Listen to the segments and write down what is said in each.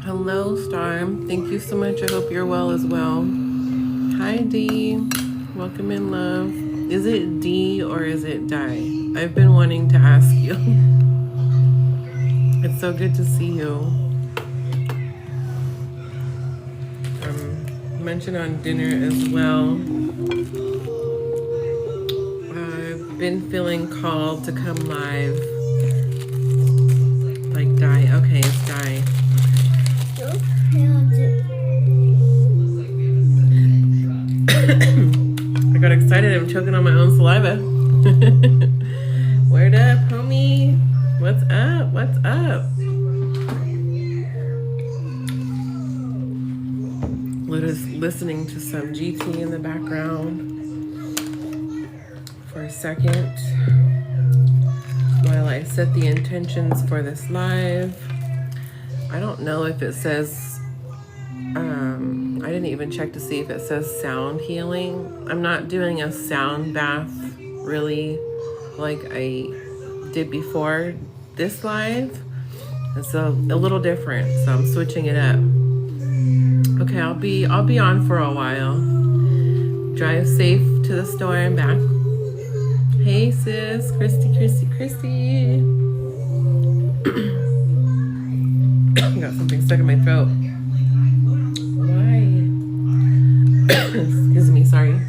Hello, Star. Thank you so much. I hope you're well as well. Hi, D. Welcome in, love. Is it D or is it Die? I've been wanting to ask you. It's so good to see you. Mentioned on dinner as well. I've been feeling called to come live. Like Die. Okay, it's Die. I got excited. I'm choking on my own saliva. Word up, homie. What's up? What's up? Listening to some GT in the background for a second while I set the intentions for this live. I don't know if it says I didn't even check to see if it says sound healing. I'm not doing a sound bath really like I did before this live. It's a little different, so I'm switching it up. Okay, I'll be on for a while. Drive safe to the store and back. Hey sis, Christy. Got something stuck in my throat. Why? Excuse me, sorry.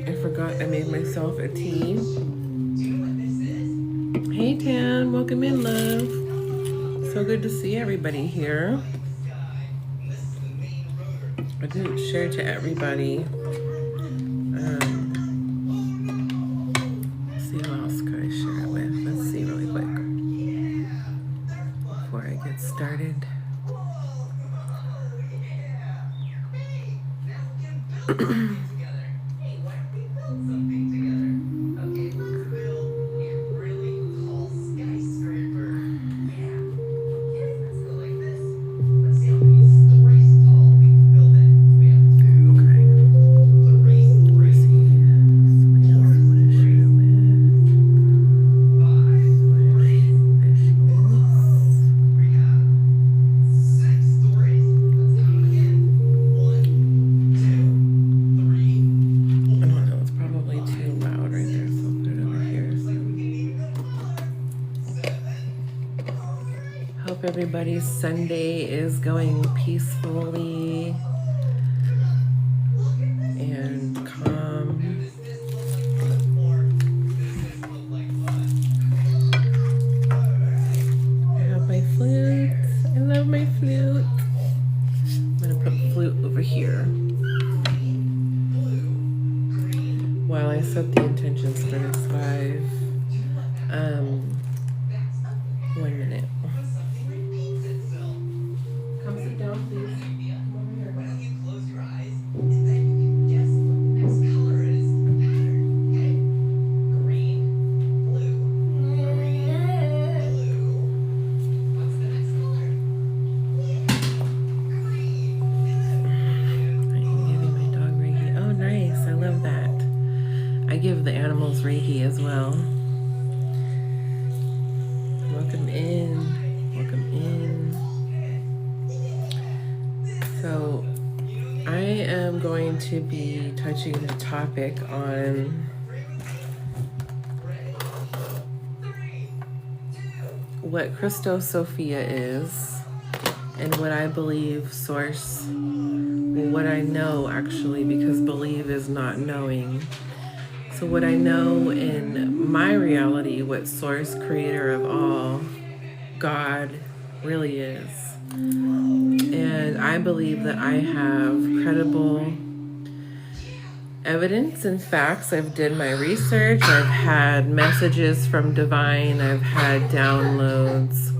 I forgot I made myself a tea. Hey Tan, welcome in, love. So good to see everybody here. I didn't share to everybody. Let's see, who else could I share it with? Let's see really quick before I get started. Everybody's Sunday is going peacefully and calm. I have my flute. I love my flute. I'm gonna put flute over here while I set the intentions for this live. 1 minute. Come sit down, please. Over here. Why don't you close your eyes give the animals Reiki as well. Welcome in. Welcome in. So I am going to be touching the topic on what Christos Sophia is and what I believe source, well, what I know actually, because believe is not knowing. So what I know in my reality, what source, creator of all, God really is. And I believe that I have credible evidence and facts. I've did my research. I've had messages from divine. I've had downloads.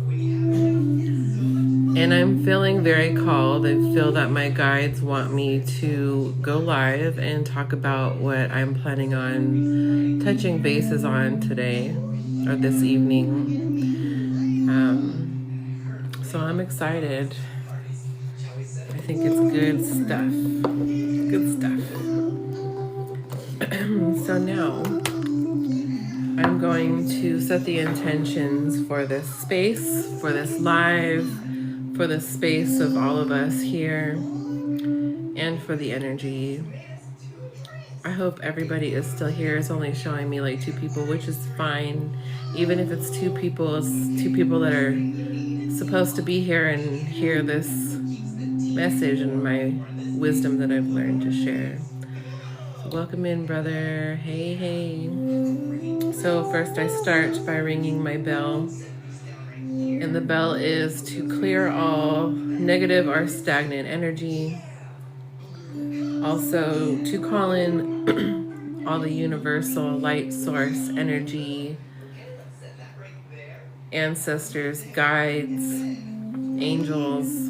And I'm feeling very called. I feel that my guides want me to go live and talk about what I'm planning on touching bases on today or this evening. So I'm excited. I think it's good stuff. Good stuff. So now I'm going to set the intentions for this space, for this live, for the space of all of us here, and for the energy. I hope everybody is still here. It's only showing me like 2 people, which is fine. Even if it's 2 people, it's 2 people that are supposed to be here and hear this message and my wisdom that I've learned to share. So welcome in, brother. Hey, hey. So first I start by ringing my bell. And the bell is to clear all negative or stagnant energy. Also to call in all the universal light source energy, ancestors, guides, angels,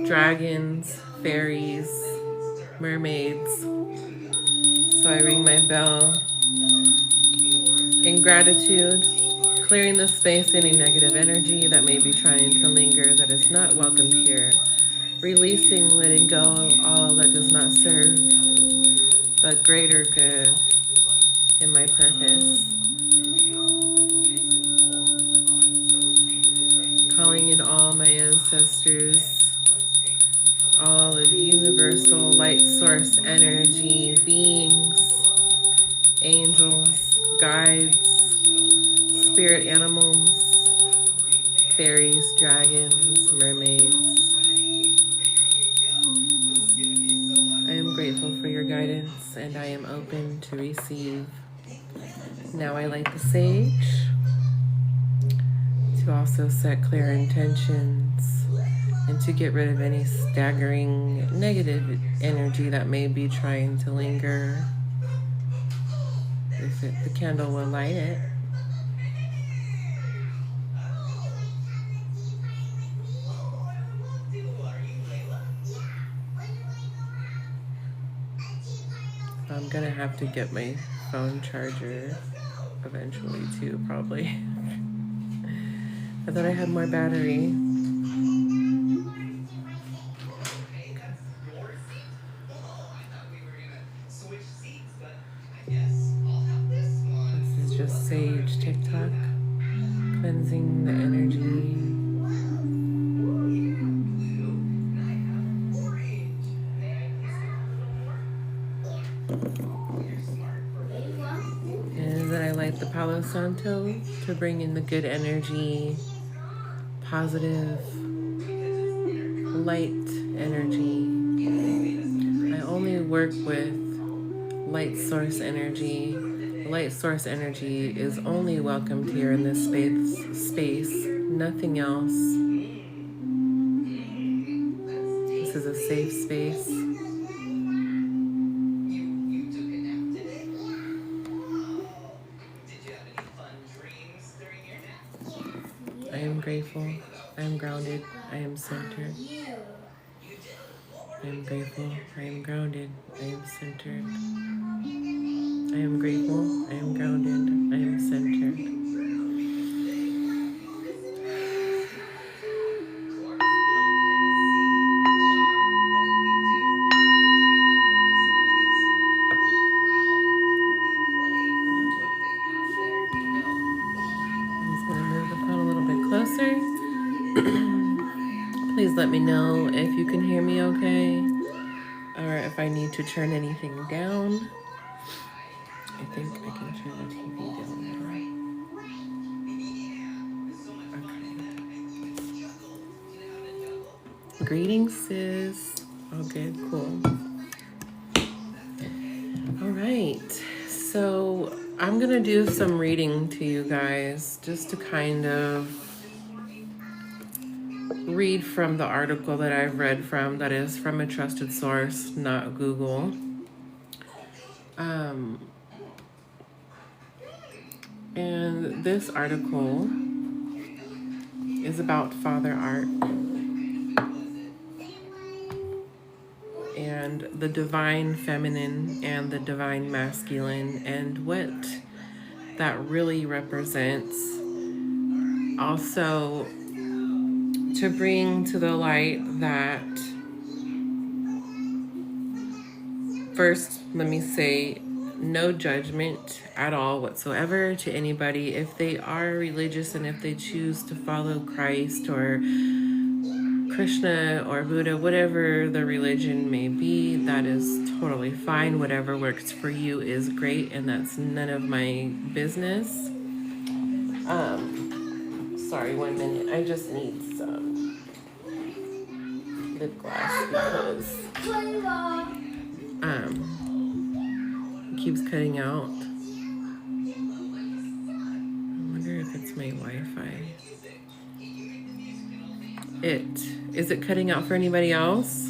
dragons, fairies, mermaids. So I ring my bell in gratitude, clearing the space, any negative energy that may be trying to linger that is not welcomed here. Releasing, letting go all that does not serve the greater good in my purpose. Calling in all my ancestors, all of universal light source energy, beings, angels, guides, spirit animals, fairies, dragons, mermaids. I am grateful for your guidance and I am open to receive. Now I light the sage to also set clear intentions and to get rid of any staggering negative energy that may be trying to linger. If the candle will light it. I'm gonna have to get my phone charger eventually too, probably. I thought I had more battery. This is just sage TikTok, cleansing the energy. And then I light the Palo Santo to bring in the good energy, positive, light energy. I only work with light source energy. Light source energy is only welcomed here in this space, nothing else. This is a safe space. I am grateful. I am grounded. I am centered. I am grateful. I am grounded. I am centered. I am grateful. I am grounded. I am centered. me know if you can hear me okay, or if I need to turn anything down. I think I can turn the TV down now. Okay. Greetings, sis. All good, cool. All right. So I'm going to do some reading to you guys just to kind of read from the article that I've read from, that is from a trusted source, not Google. And this article is about Father Art and the divine feminine and the divine masculine, and what that really represents. Also, to bring to the light that, first, let me say, no judgment at all whatsoever to anybody. If they are religious and if they choose to follow Christ or Krishna or Buddha, whatever the religion may be, that is totally fine. Whatever works for you is great, and that's none of my business. Sorry, 1 minute. I just need some lip gloss because it keeps cutting out. I wonder if it's my Wi-Fi. Is it cutting out for anybody else?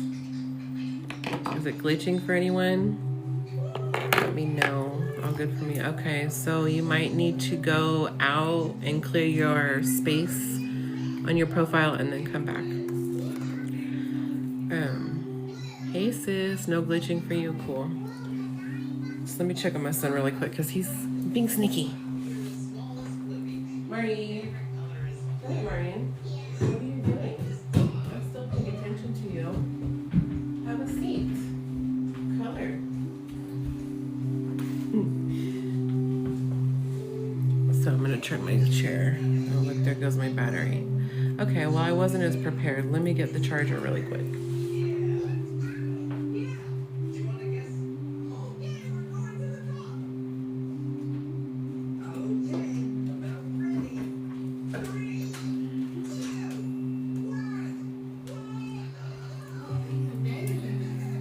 Is it glitching for anyone? Let me know. All good for me. Okay, so you might need to go out and clear your space on your profile and then come back. Hey sis, no glitching for you. Cool. So let me check on my son really quick because he's being sneaky. Marty. Hey, Marion. What are you doing? I'm still paying attention to you. Have a seat. Color. So I'm gonna turn my chair. Oh, look, there goes my battery. Okay, well, I wasn't as prepared. Let me get the charger really quick.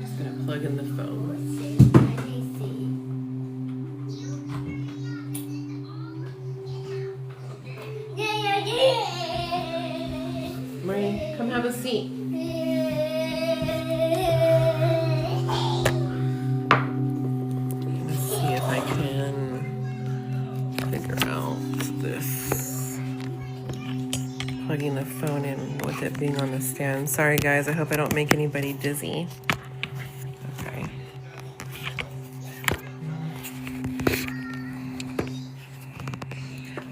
Just gonna plug in the phone. Marie, come have a seat. Let's see if I can figure out this. Plugging the phone in with it being on the stand. Sorry guys, I hope I don't make anybody dizzy. Okay.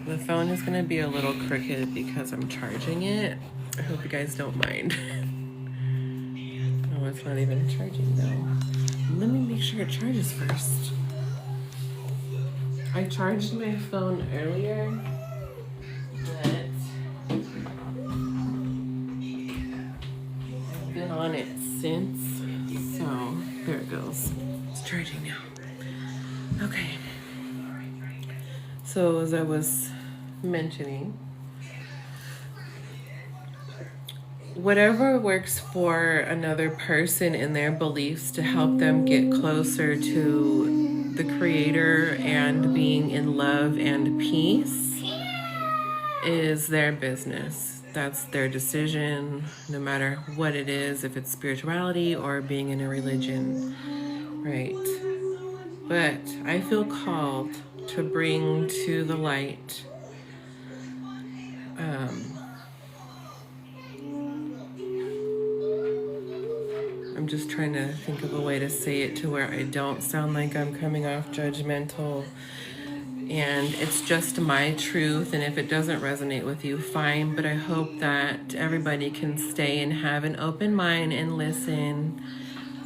The phone is gonna be a little crooked because I'm charging it. I hope you guys don't mind. Oh, it's not even charging though. Let me make sure it charges first. I charged my phone earlier, but I've been on it since. So there it goes. It's charging now. Okay. So as I was mentioning, whatever works for another person in their beliefs to help them get closer to the Creator and being in love and peace is their business. That's their decision, no matter what it is, if it's spirituality or being in a religion, right? But I feel called to bring to the light I'm just trying to think of a way to say it to where I don't sound like I'm coming off judgmental, and it's just my truth, and if it doesn't resonate with you, fine, but I hope that everybody can stay and have an open mind and listen,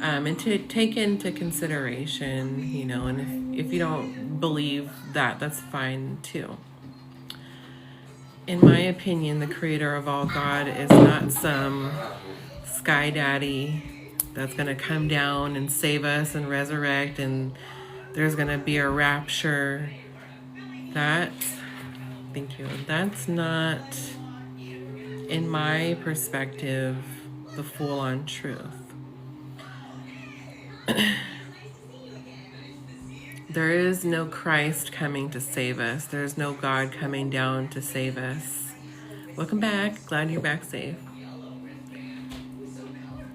and to take into consideration, you know, and if you don't believe that, that's fine too. In my opinion, the Creator of all, God, is not some sky daddy that's going to come down and save us and resurrect, and there's going to be a rapture. Thank you. That's not, in my perspective, the full-on truth. There is no Christ coming to save us. There's no God coming down to save us. Welcome back. Glad you're back safe.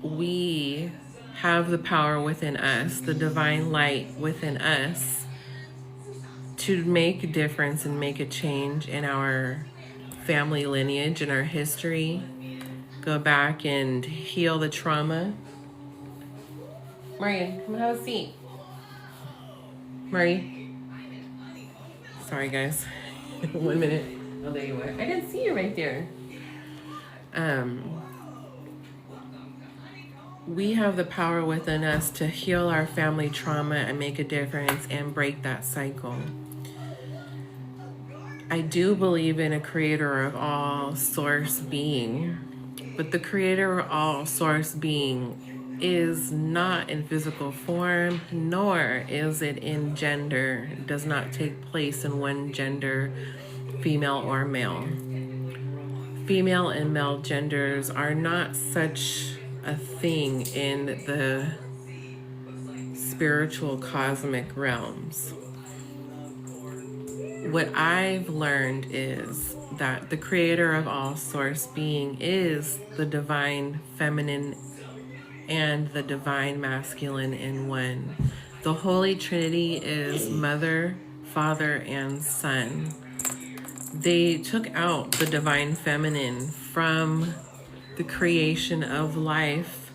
We have the power within us, the divine light within us, to make a difference and make a change in our family lineage, in our history. Go back and heal the trauma. Marian, come have a seat. Murray. Sorry, guys. 1 minute. Oh, there you were. I didn't see you right there. We have the power within us to heal our family trauma and make a difference and break that cycle. I do believe in a creator of all source being, but the creator of all source being is not in physical form, nor is it in gender. It does not take place in one gender, female or male. Female and male genders are not such a thing in the spiritual cosmic realms. What I've learned is that the creator of all source being is the divine feminine and the divine masculine in one. The Holy Trinity is Mother, Father, and Son. They took out the divine feminine from the creation of life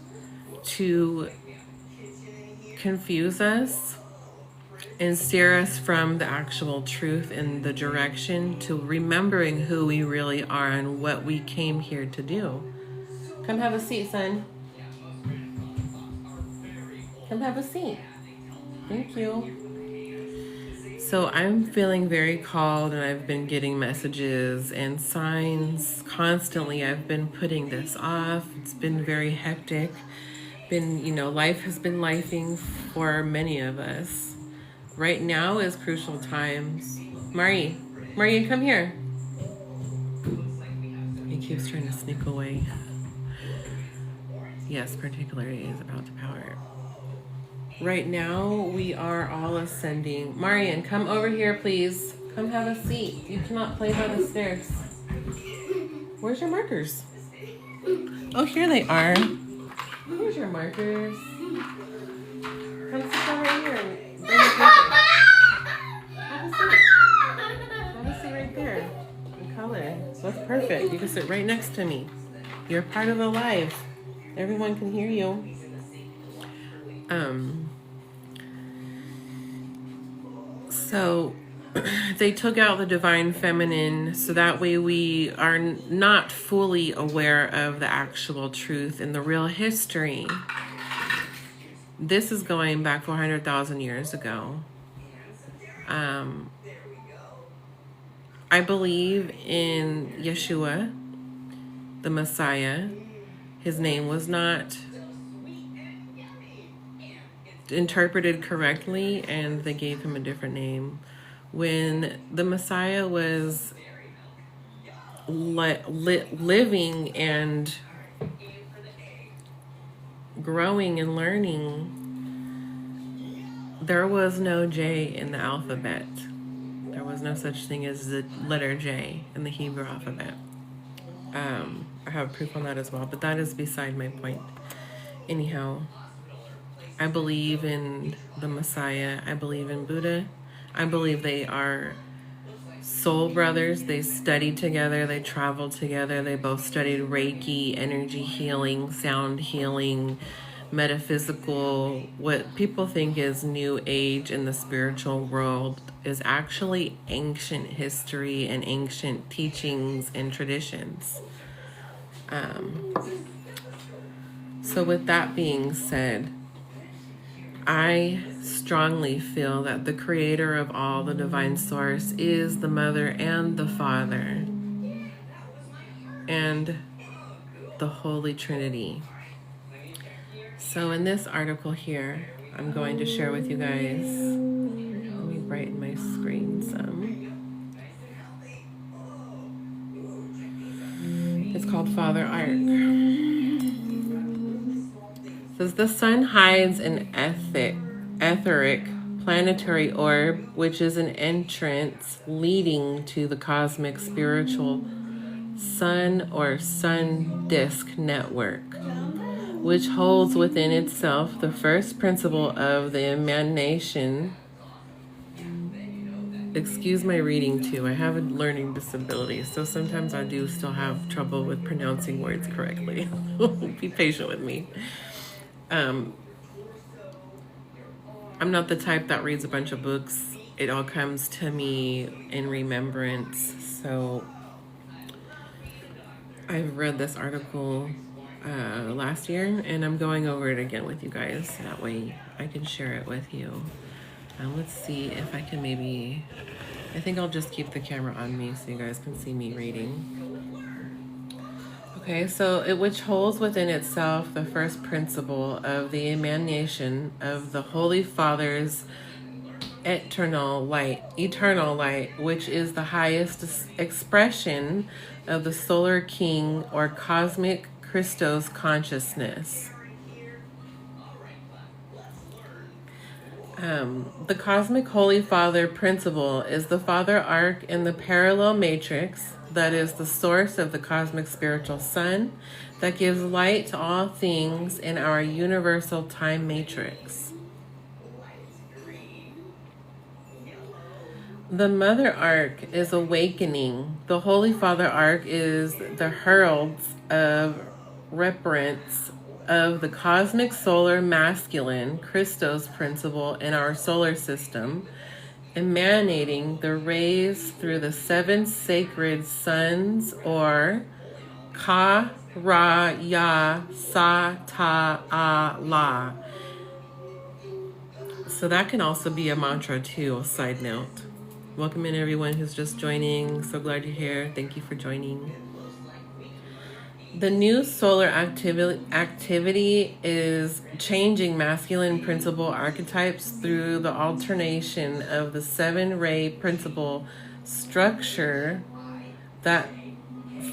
to confuse us and steer us from the actual truth and the direction to remembering who we really are and what we came here to do. Come have a seat, son. Come have a seat. Thank you. So I'm feeling very called, and I've been getting messages and signs constantly. I've been putting this off. It's been very hectic. Life has been lifing for many of us. Right now is crucial times. Mari, come here. He keeps trying to sneak away. Yes, particularity is about to power. Right now, we are all ascending. Marian, come over here, please. Come have a seat. You cannot play by the stairs. Where's your markers? Oh, here they are. Here's your markers. Come sit down right here and bring your paper. Have a seat. Have a seat right there. In color. That's perfect. You can sit right next to me. You're part of the live. Everyone can hear you. So they took out the divine feminine so that way we are not fully aware of the actual truth and the real history. This is going back 400,000 years ago. I believe in Yeshua, the Messiah. His name was not interpreted correctly, and they gave him a different name. When the Messiah was living and growing and learning, there was no J in the alphabet. There was no such thing as the letter J in the Hebrew alphabet. I have proof on that as well, but that is beside my point. Anyhow, I believe in the Messiah. I believe in Buddha. I believe they are soul brothers. They studied together. They traveled together. They both studied Reiki, energy healing, sound healing, metaphysical. What people think is new age in the spiritual world is actually ancient history and ancient teachings and traditions. So with that being said, I strongly feel that the creator of all, the divine source, is the mother and the father and the Holy Trinity. So in this article here, I'm going to share with you guys, let me brighten my screen some. It's called Father Ark. It says the sun hides an etheric planetary orb, which is an entrance leading to the cosmic spiritual sun or sun disk network, which holds within itself the first principle of the emanation. Excuse my reading too. I have a learning disability, so sometimes I do still have trouble with pronouncing words correctly. Be patient with me. I'm not the type that reads a bunch of books. It all comes to me in remembrance. So I've read this article last year, and I'm going over it again with you guys. That way I can share it with you. Let's see if I can maybe, I think I'll just keep the camera on me so you guys can see me reading. Okay, so which holds within itself the first principle of the emanation of the Holy Father's eternal light, which is the highest expression of the solar king or cosmic Christos consciousness. The cosmic Holy Father principle is the Father Ark in the parallel matrix that is the source of the cosmic spiritual sun that gives light to all things in our universal time matrix. The Mother Ark is awakening. The Holy Father Ark is the heralds of reference of the cosmic solar masculine Christos principle in our solar system, emanating the rays through the 7 sacred suns, or Ka, Ra, Ya, Sa, Ta, A, La. So that can also be a mantra too, a side note. Welcome in everyone who's just joining. So glad you're here. Thank you for joining. The new solar activity is changing masculine principle archetypes through the alternation of the 7-ray principle structure that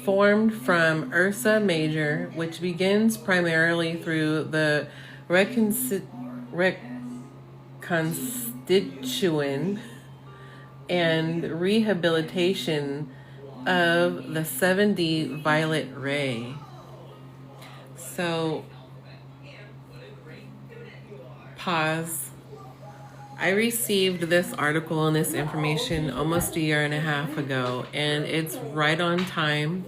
formed from Ursa Major, which begins primarily through the reconstitution and rehabilitation of the 7D violet ray. So, pause. I received this article and this information almost a year and a half ago, and it's right on time.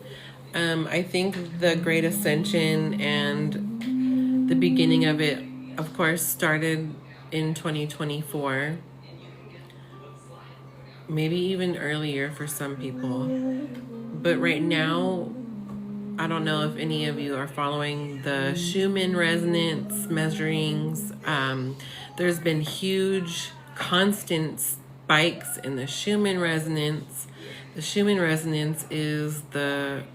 I think the Great Ascension and the beginning of it, of course, started in 2024. Maybe even earlier for some people. But right now, I don't know if any of you are following the Schumann resonance measurings. There's been huge constant spikes in the Schumann resonance. The Schumann resonance is the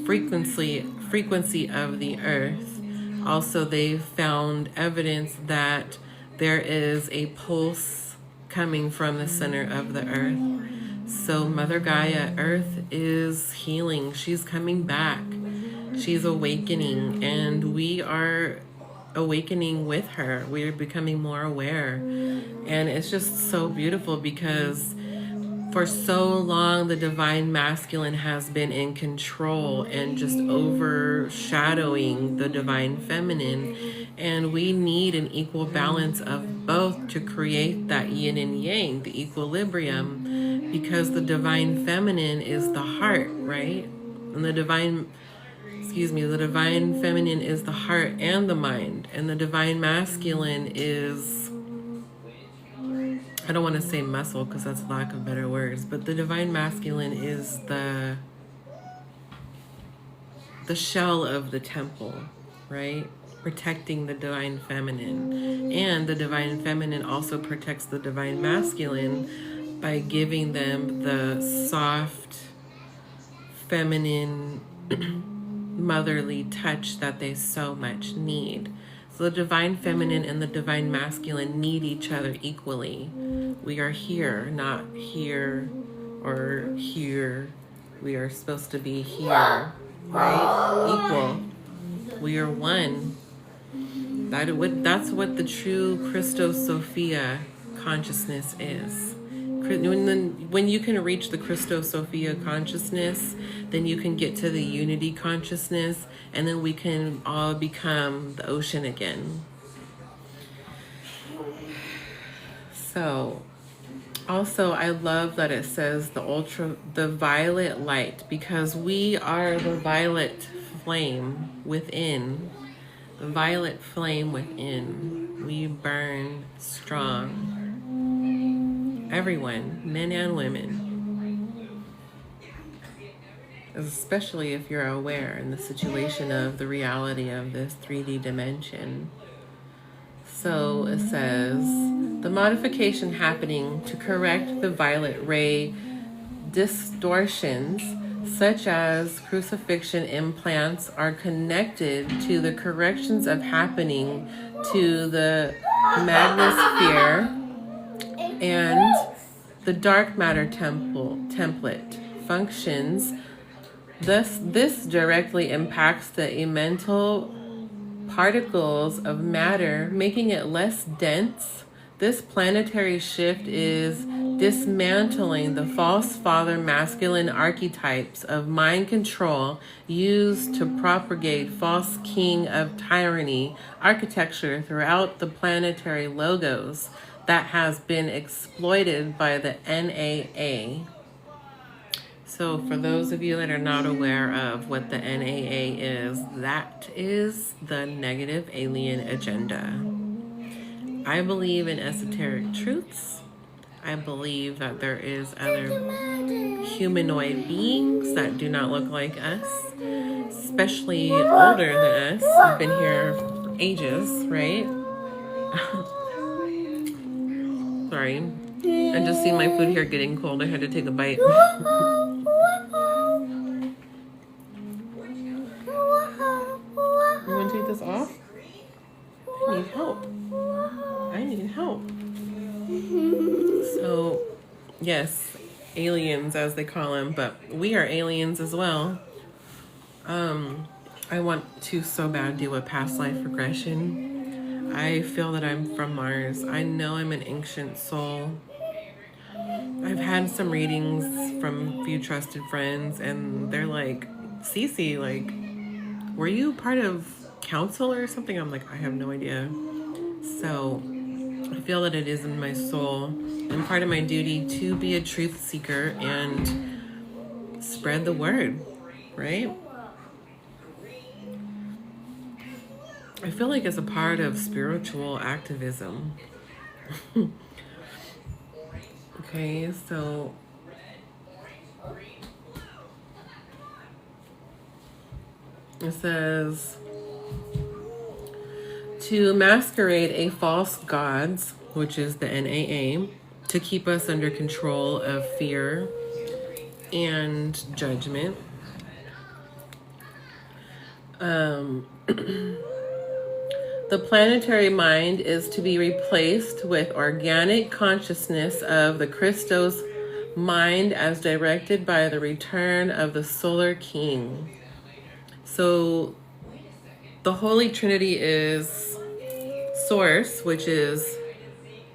frequency of the earth. Also, they've found evidence that there is a pulse coming from the center of the earth. So Mother Gaia, Earth is healing. She's coming back. She's awakening, and we are awakening with her. We're becoming more aware. And it's just so beautiful because for so long the divine masculine has been in control and just overshadowing the divine feminine, and we need an equal balance of both to create that yin and yang, the equilibrium, because the divine feminine is the heart, right? And the divine feminine is the heart and the mind, and the divine masculine is, I don't want to say muscle because that's lack of better words, but the divine masculine is the shell of the temple, right? Protecting the divine feminine. And the divine feminine also protects the divine masculine by giving them the soft, feminine, motherly touch that they so much need. So the divine feminine and the divine masculine need each other equally. We are here, not here or here. We are supposed to be here, right? Equal. We are one. That's what the true Christos Sophia consciousness is. When you can reach the Christos Sophia consciousness, then you can get to the unity consciousness, and then we can all become the ocean again. So, also, I love that it says the violet light, because we are the violet flame within. The violet flame within. We burn strong. Everyone, men and women. Especially if you're aware in the situation of the reality of this 3D dimension. So it says, the modification happening to correct the violet ray distortions, such as crucifixion implants, are connected to the corrections of happening to the magnosphere and the dark matter template functions. Thus, this directly impacts the elemental particles of matter, making it less dense. This planetary shift is dismantling the false father masculine archetypes of mind control used to propagate false king of tyranny architecture throughout the planetary logos that has been exploited by the NAA. So for those of you that are not aware of what the NAA is, that is the negative alien agenda. I believe in esoteric truths. I believe that there is other humanoid beings that do not look like us, especially older than us, who've been here for ages, right? Sorry, I just see my food here getting cold. I had to take a bite. You want to take this off? I need help. I need help. So, yes, aliens as they call them, but we are aliens as well. I want to so bad do a past life regression. I feel that I'm from Mars. I know I'm an ancient soul. I've had some readings from a few trusted friends, and they're like, Cece, like, were you part of council or something? I'm like, I have no idea. So I feel that it is in my soul and part of my duty to be a truth seeker and spread the word, right? I feel like it's a part of spiritual activism. Okay, so it says, to masquerade a false gods, which is the NAA, to keep us under control of fear and judgment. The planetary mind is to be replaced with organic consciousness of the Christos mind as directed by the return of the solar king. So the Holy Trinity is Source, which is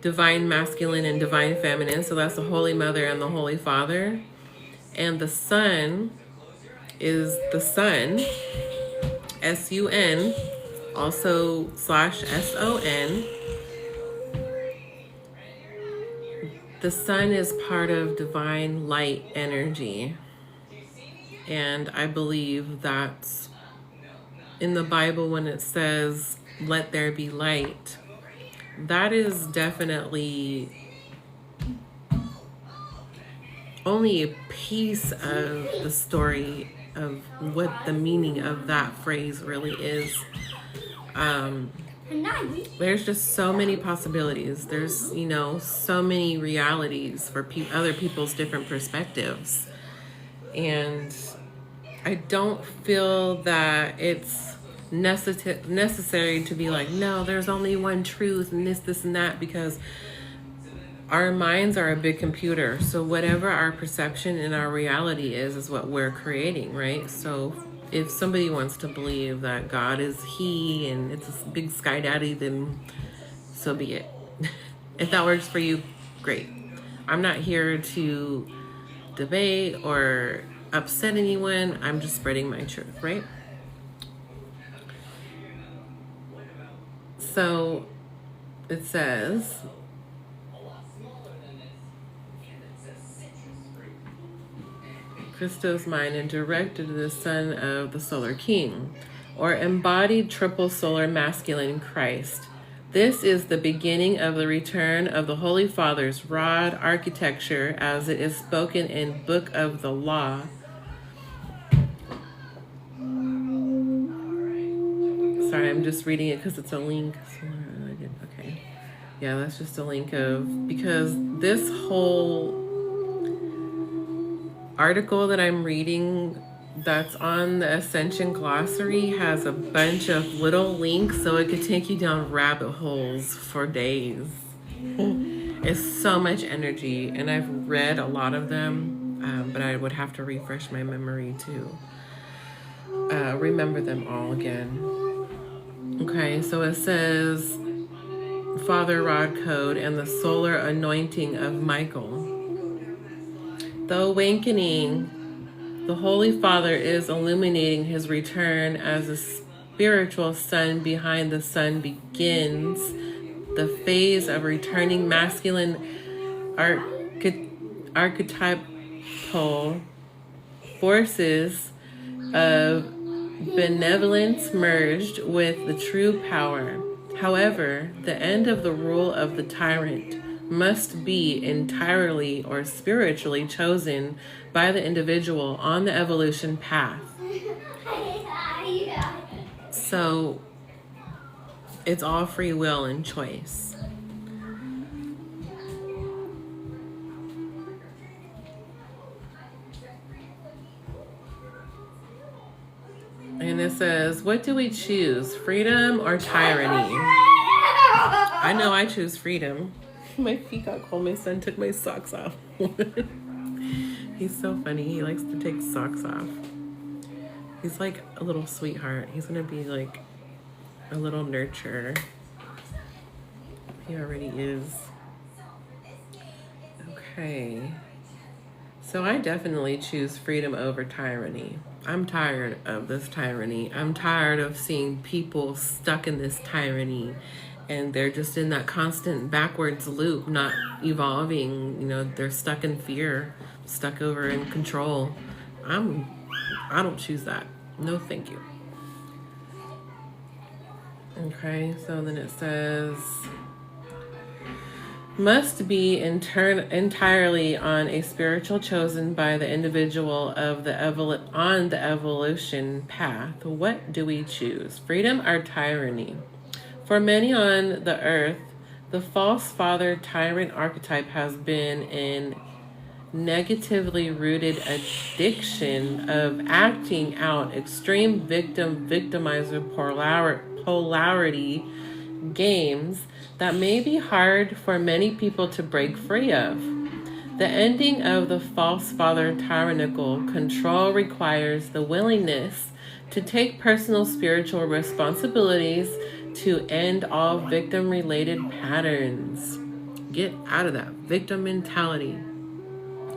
divine masculine and divine feminine. So that's the Holy Mother and the Holy Father. And the Son is the Sun, S-U-N, also /SON. The Sun is part of divine light energy. And I believe that in the Bible, when it says, let there be light, that is definitely only a piece of the story of what the meaning of that phrase really is. There's just so many possibilities. There's, you know, so many realities for other people's different perspectives. And I don't feel that it's necessary to be like, no, there's only one truth and this and that, because our minds are a big computer. So whatever our perception and our reality is what we're creating, right? So if somebody wants to believe that God is he and it's a big sky daddy, then so be it. If that works for you, great. I'm not here to debate or upset anyone. I'm just spreading my truth, right? So it says, Christos mind and directed to the son of the solar king, or embodied triple solar masculine Christ. This is the beginning of the return of the Holy Father's rod architecture as it is spoken in Book of the Law. Sorry, I'm just reading it because it's a link. Okay. Yeah, that's just a link of, because this whole article that I'm reading that's on the Ascension Glossary has a bunch of little links, so it could take you down rabbit holes for days. It's so much energy, and I've read a lot of them, but I would have to refresh my memory to remember them all again. Okay, so it says Father Rod Code and the solar anointing of Michael. The awakening, the Holy Father is illuminating his return as a spiritual sun behind the sun begins the phase of returning masculine archetypal forces of benevolence merged with the true power. However, the end of the rule of the tyrant must be entirely or spiritually chosen by the individual on the evolution path. So it's all free will and choice. And it says, what do we choose, freedom or tyranny? I know I choose freedom. My feet got cold. My son took my socks off. He's so funny. He likes to take socks off. He's like a little sweetheart. He's going to be like a little nurturer. He already is. Okay. So I definitely choose freedom over tyranny. I'm tired of this tyranny. I'm tired of seeing people stuck in this tyranny, and they're just in that constant backwards loop, not evolving. You know, they're stuck in fear, stuck over in control. I don't choose that. No, thank you. Okay, so then it says, must be entirely on a spiritual chosen by the individual of the on the evolution path. What do we choose, freedom or tyranny? For many on the earth, the false father tyrant archetype has been in negatively rooted addiction of acting out extreme victimizer polarity games that may be hard for many people to break free of. The ending of the false father tyrannical control requires the willingness to take personal spiritual responsibilities to end all victim-related patterns. Get out of that victim mentality.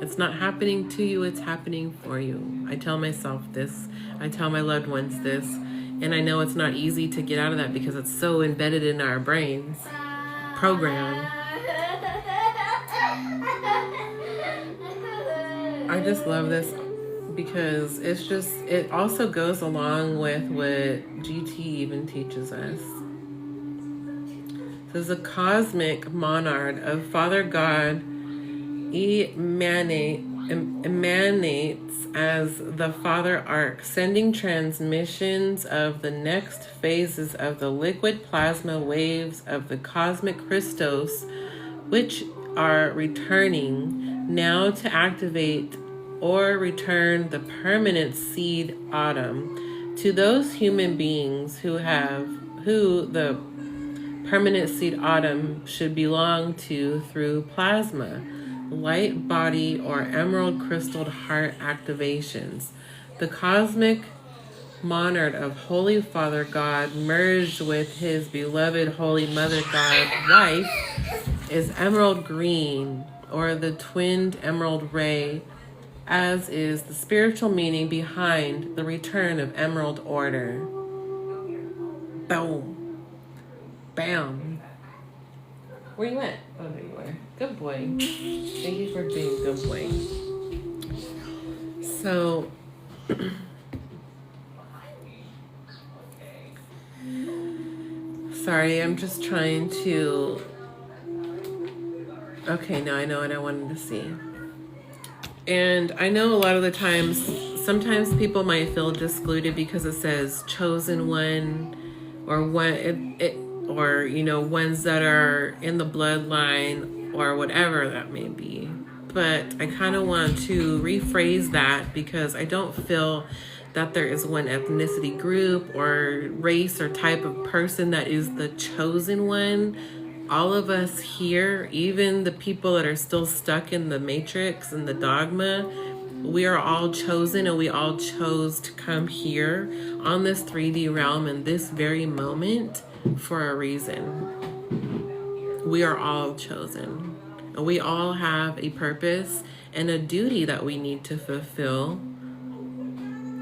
It's not happening to you, it's happening for you. I tell myself this, I tell my loved ones this, and I know it's not easy to get out of that because it's so embedded in our brains. Program. I just love this because it also goes along with what GT even teaches us. This is a cosmic monad of Father God emanates as the Father Arc, sending transmissions of the next phases of the liquid plasma waves of the cosmic Christos, which are returning now to activate or return the permanent seed autumn. To those human beings who the permanent seed autumn should belong to through plasma, light body, or emerald crystal heart activations, the cosmic monarch of Holy Father God merged with his beloved Holy Mother God wife is emerald green, or the twinned emerald ray, as is the spiritual meaning behind the return of emerald order. Boom. Bam. Where you at? Oh, there you are. Good boy. Thank you for being a good boy. So, sorry, I'm just trying to... Okay, now I know what I wanted to see. And I know a lot of the times, sometimes people might feel discluded because it says chosen one, or one, or you know, ones that are in the bloodline, or whatever that may be. But I kind of want to rephrase that, because I don't feel that there is one ethnicity group or race or type of person that is the chosen one. All of us here, even the people that are still stuck in the matrix and the dogma, we are all chosen, and we all chose to come here on this 3D realm in this very moment for a reason. We are all chosen, and we all have a purpose and a duty that we need to fulfill,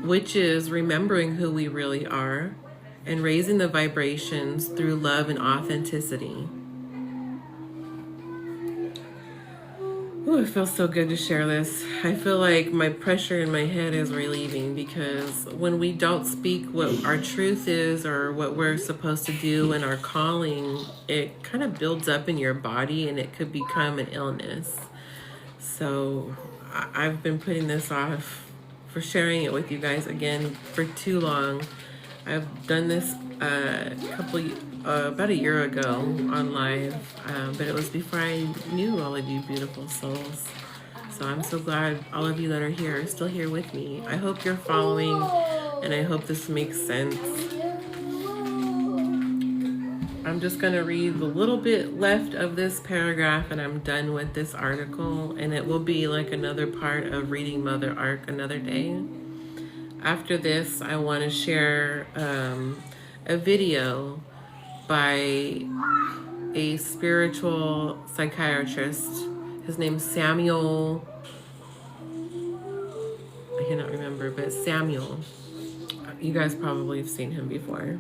which is remembering who we really are and raising the vibrations through love and authenticity. Ooh, it feels so good to share this. I feel like my pressure in my head is relieving, because when we don't speak what our truth is or what we're supposed to do and our calling, it kind of builds up in your body and it could become an illness. So I've been putting this off for sharing it with you guys again for too long. I've done this about a year ago on live, but it was before I knew all of you beautiful souls. So I'm so glad all of you that are here are still here with me. I hope you're following, and I hope this makes sense. I'm just going to read the little bit left of this paragraph, and I'm done with this article, and it will be like another part of reading Mother Arc another day. After this, I want to share a video by a spiritual psychiatrist. His name's Samuel. I cannot remember, but Samuel. You guys probably have seen him before.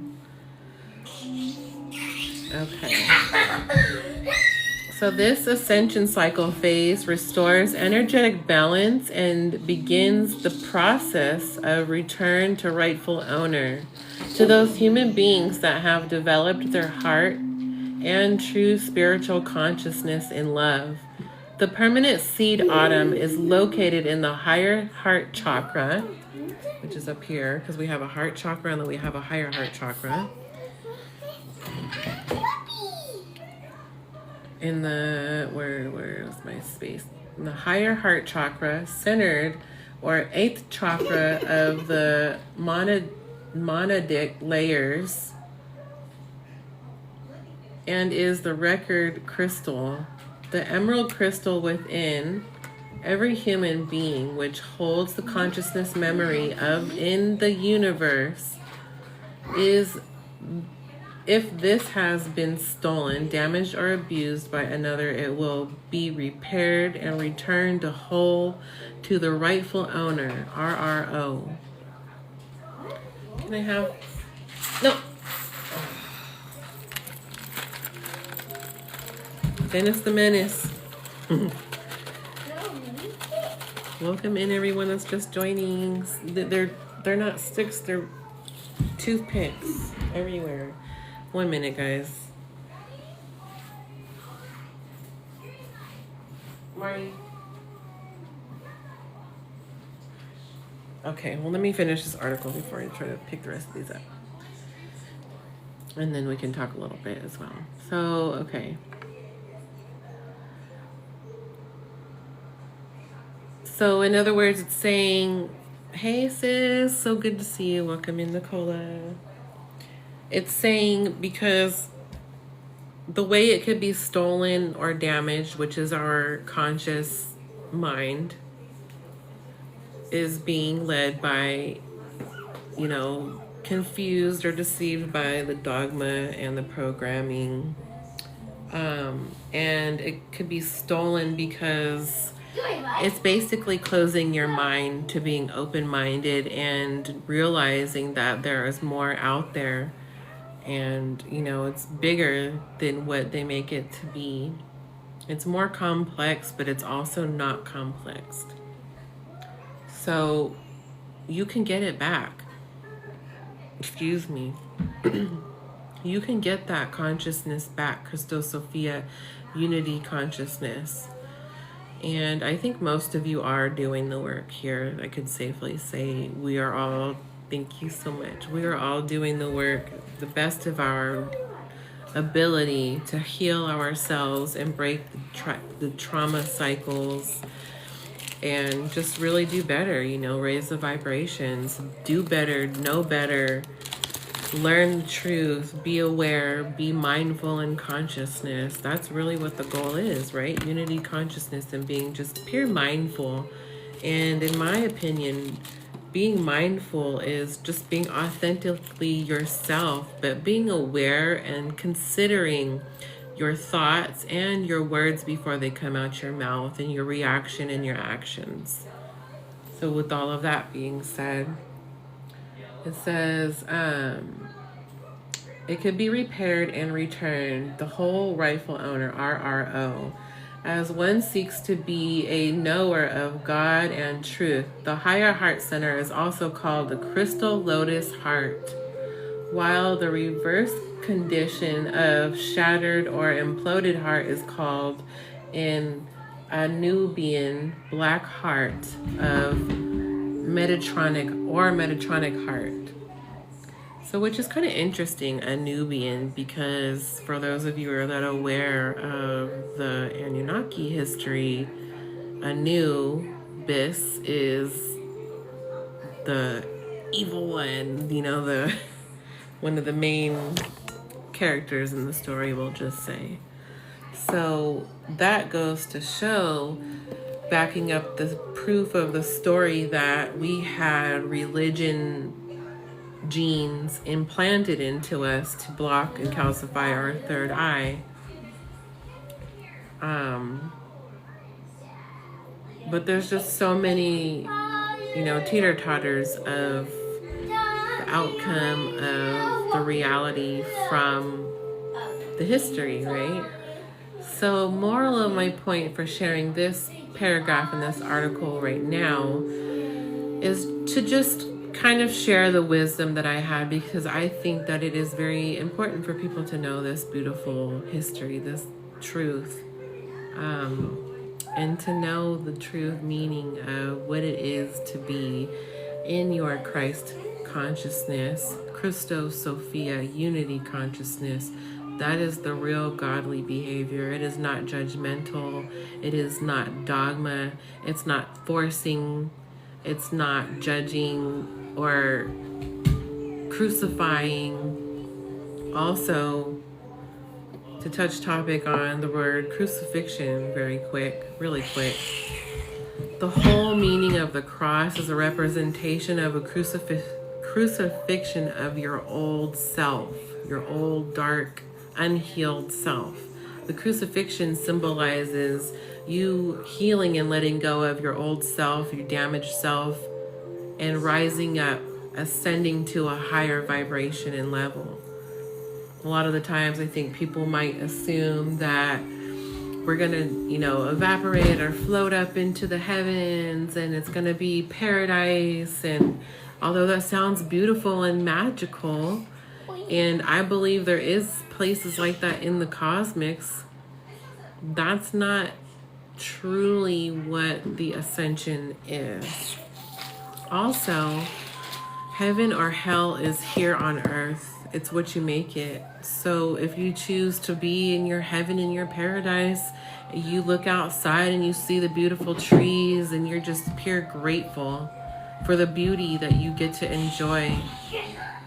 Okay. So this ascension cycle phase restores energetic balance and begins the process of return to rightful owner. To those human beings that have developed their heart and true spiritual consciousness in love, the permanent seed autumn is located in the higher heart chakra, which is up here, because we have a heart chakra and then we have a higher heart chakra. In the, where's my space? In the higher heart chakra, centered or 8th chakra of the monadic layers, and is the record crystal, the emerald crystal within every human being, which holds the consciousness memory of in the universe, is, if this has been stolen, damaged, or abused by another, it will be repaired and returned to whole to the rightful owner, RRO. Can I have... No! Dennis the Menace. Welcome in, everyone that's just joining. They're not sticks, they're toothpicks everywhere. 1 minute, guys. Marty. Okay, well, let me finish this article before I try to pick the rest of these up. And then we can talk a little bit as well. So, okay. So, in other words, it's saying Hey sis, so good to see you. Welcome in, Nicola. It's saying because the way it could be stolen or damaged, which is our conscious mind, is being led by, confused or deceived by the dogma and the programming. And it could be stolen because it's basically closing your mind to being open-minded and realizing that there is more out there, and it's bigger than what they make it to be. It's more complex, but it's also not complex. So you can get it back. Excuse me. You can get that consciousness back, Christos Sophia, unity consciousness. And I think most of you are doing the work here. I could safely say we are all, thank you so much. We are all doing the work, the best of our ability to heal ourselves and break the trauma cycles and just really do better, raise the vibrations, do better, know better, learn the truth, be aware, be mindful in consciousness. That's really what the goal is, right? Unity consciousness and being just pure mindful. And in my opinion, being mindful is just being authentically yourself, but being aware and considering your thoughts and your words before they come out your mouth, and your reaction and your actions. So with all of that being said, it says, it could be repaired and returned, the whole rightful owner, RRO, as one seeks to be a knower of God and truth. The higher heart center is also called the crystal lotus heart, while the reverse condition of shattered or imploded heart is called an Anubian black heart of Metatronic heart. So which is kind of interesting, Anubian, because for those of you that are aware of the Anunnaki history, Anubis is the evil one, the one of the main characters in the story, we'll just say. So that goes to show, backing up the proof of the story, that we had religion genes implanted into us to block and calcify our third eye. But there's just so many, teeter-totters of the outcome of the reality from the history, right? So moral of my point for sharing this paragraph in this article right now is to just kind of share the wisdom that I had, because I think that it is very important for people to know this beautiful history, this truth, and to know the true meaning of what it is to be in your Christ consciousness, Christos Sophia, unity consciousness. That is the real godly behavior. It is not judgmental. It is not dogma. It's not forcing. It's not judging or crucifying. Also, to touch topic on the word crucifixion really quick. The whole meaning of the cross is a representation of a crucifixion of your old self, your old, dark, unhealed self. The crucifixion symbolizes you healing and letting go of your old self, your damaged self, and rising up, ascending to a higher vibration and level. A lot of the times I think people might assume that we're going to, evaporate or float up into the heavens and it's going to be paradise. And although that sounds beautiful and magical, and I believe there is places like that in the cosmics, that's not truly what the ascension is. Also, heaven or hell is here on earth. It's what you make it. So if you choose to be in your heaven, in your paradise, you look outside and you see the beautiful trees and you're just pure grateful. for the beauty that you get to enjoy.